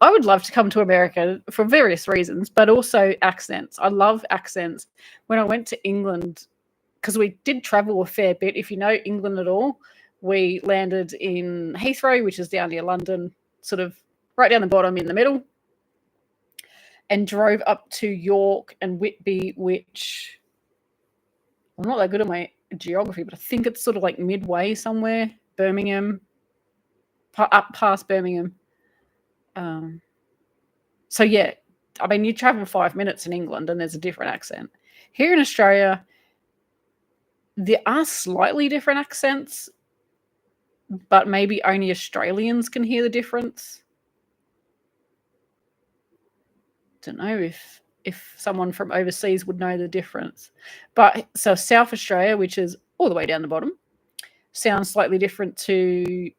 I would love to come to America for various reasons, but also accents. I love accents. When I went to England, because we did travel a fair bit, if you know England at all, we landed in Heathrow, which is down near London, sort of right down the bottom in the middle, and drove up to York and Whitby, which I'm not that good at my geography, but I think it's sort of like midway somewhere, Birmingham, up past Birmingham. So yeah, I mean, you travel 5 minutes in England and there's a different accent. Here in Australia, there are slightly different accents, but maybe only Australians can hear the difference. Don't know if someone from overseas would know the difference. But so South Australia, which is all the way down the bottom, sounds slightly different to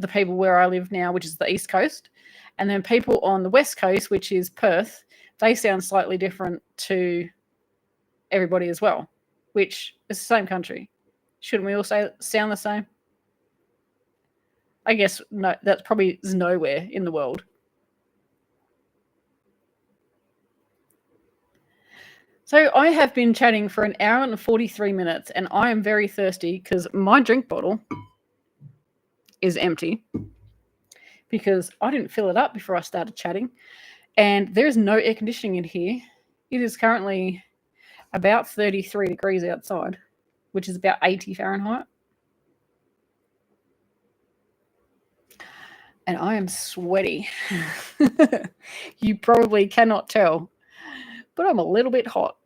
the people where I live now, which is the East Coast. And then people on the West Coast, which is Perth, they sound slightly different to everybody as well, which is the same country. Shouldn't we all sound the same? I guess no, that probably is nowhere in the world. So I have been chatting for an hour and 43 minutes, and I am very thirsty because my drink bottle is empty because I didn't fill it up before I started chatting. And there's no air conditioning in here. It is currently about 33 degrees outside, which is about 80 Fahrenheit. And I am sweaty. You probably cannot tell, but I'm a little bit hot.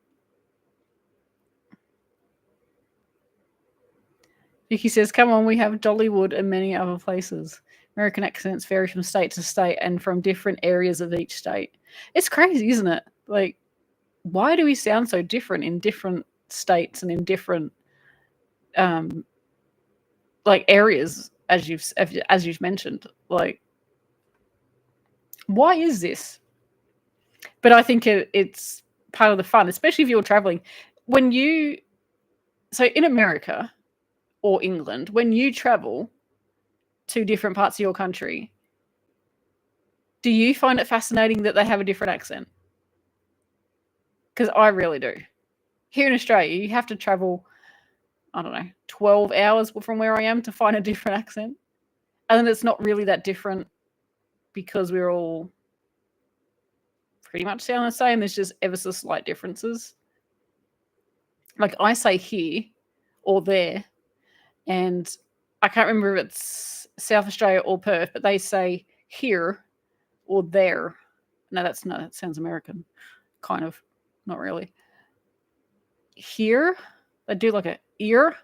Vicky says, "Come on, we have Dollywood and many other places. American accents vary from state to state and from different areas of each state." It's crazy, isn't it? Like, why do we sound so different in different states and in different like areas, as you've mentioned? Like, why is this? But I think it's part of the fun, especially if you're traveling. So in America or England, when you travel to different parts of your country, do you find it fascinating that they have a different accent? Because I really do. Here in Australia, you have to travel, I don't know, 12 hours from where I am to find a different accent. And then it's not really that different because we're all pretty much sound the same. There's just ever so slight differences. Like I say here or there, and I can't remember if it's South Australia or Perth, but they say here or there. No, that sounds American. Kind of. Not really. Here, they do like a ear.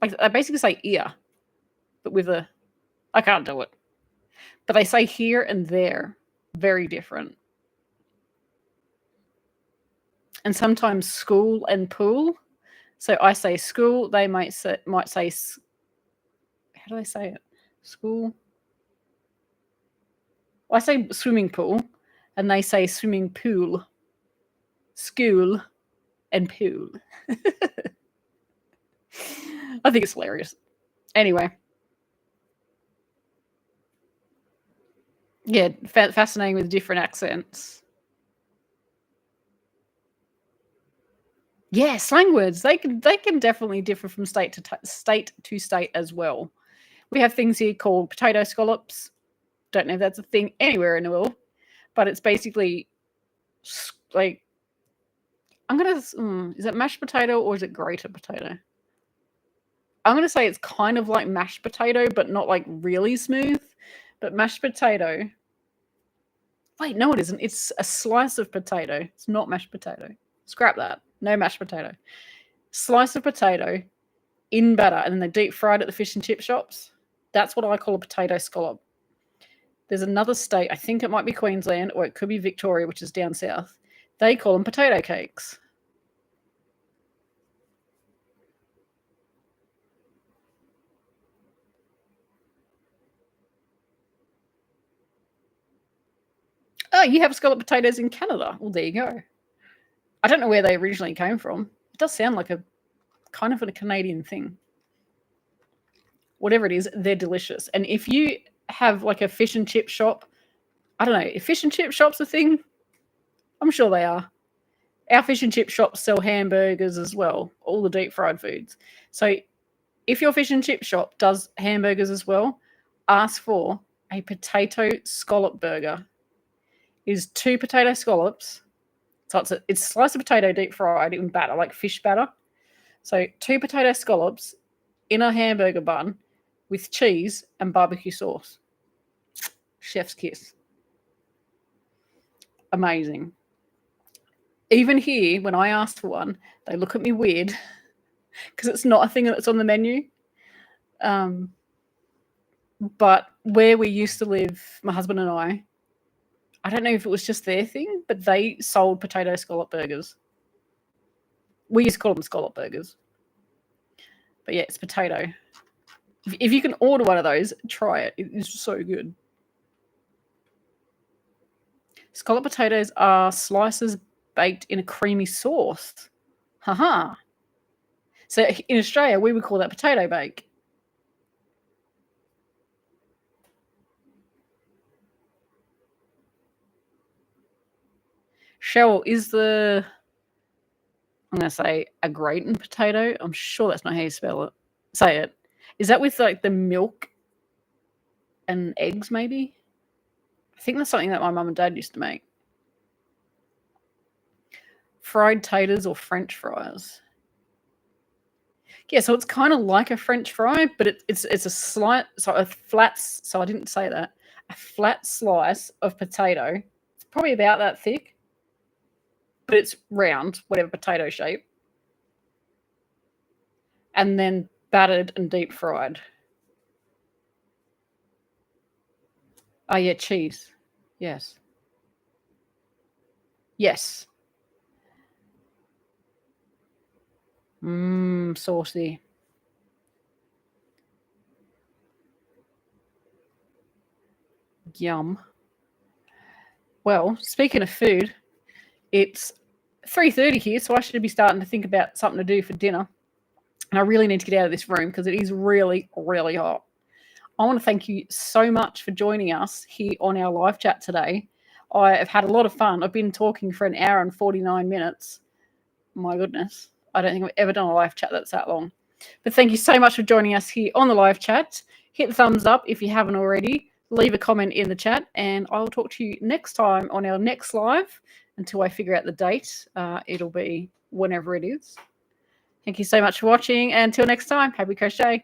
Like I basically say ear, but with a, I can't do it. But they say here and there. Very different. And sometimes school and pool. So I say school, they might say, how do they say it? School. Well, I say swimming pool, and they say swimming pool. School and pool. I think it's hilarious. Anyway. Yeah, fascinating with different accents. Yeah, slang words. They can definitely differ from state to state as well. We have things here called potato scallops. Don't know if that's a thing anywhere in the world, but it's basically like, I'm gonna. Is it mashed potato or is it grated potato? I'm gonna say it's kind of like mashed potato, but not like really smooth. But mashed potato. Wait, no, it isn't. It's a slice of potato. It's not mashed potato. Scrap that. No mashed potato. Slice of potato in batter, and then they deep fried at the fish and chip shops. That's what I call a potato scallop. There's another state, I think it might be Queensland, or it could be Victoria, which is down south. They call them potato cakes. Oh, you have scallop potatoes in Canada. Well, there you go. I don't know where they originally came from. It does sound like a kind of a Canadian thing. Whatever it is, they're delicious. And if you have like a fish and chip shop, I don't know, if fish and chip shop's a thing, I'm sure they are. Our fish and chip shops sell hamburgers as well, all the deep fried foods. So if your fish and chip shop does hamburgers as well, ask for a potato scallop burger. It is 2 potato scallops. So it's a slice of potato deep fried in batter, like fish batter. So 2 potato scallops in a hamburger bun with cheese and barbecue sauce. Chef's kiss. Amazing. Even here, when I asked for one, they look at me weird because it's not a thing that's on the menu. But where we used to live, my husband and I don't know if it was just their thing, but they sold potato scallop burgers. We used to call them scallop burgers. But yeah, it's potato. If you can order one of those, try it. It is so good. Scallop potatoes are slices baked in a creamy sauce. Haha. So in Australia, we would call that potato bake. Cheryl, is I'm going to say a gratin potato. I'm sure that's not how you spell it. Say it. Is that with like the milk and eggs maybe? I think that's something that my mum and dad used to make. Fried taters or French fries. Yeah, so it's kind of like a French fry, but it's a flat. So I didn't say that. A flat slice of potato. It's probably about that thick, but it's round, whatever potato shape, and then battered and deep fried. Oh yeah, cheese. Yes. Yes. Saucy. Yum. Well, speaking of food, it's 3:30 here, so I should be starting to think about something to do for dinner. And I really need to get out of this room because it is really, really hot. I want to thank you so much for joining us here on our live chat today. I have had a lot of fun. I've been talking for 1 hour and 49 minutes. My goodness. I don't think I've ever done a live chat that's that long. But thank you so much for joining us here on the live chat. Hit the thumbs up if you haven't already. Leave a comment in the chat, and I'll talk to you next time on our next live until I figure out the date. It'll be whenever it is. Thank you so much for watching. And until next time, happy crochet.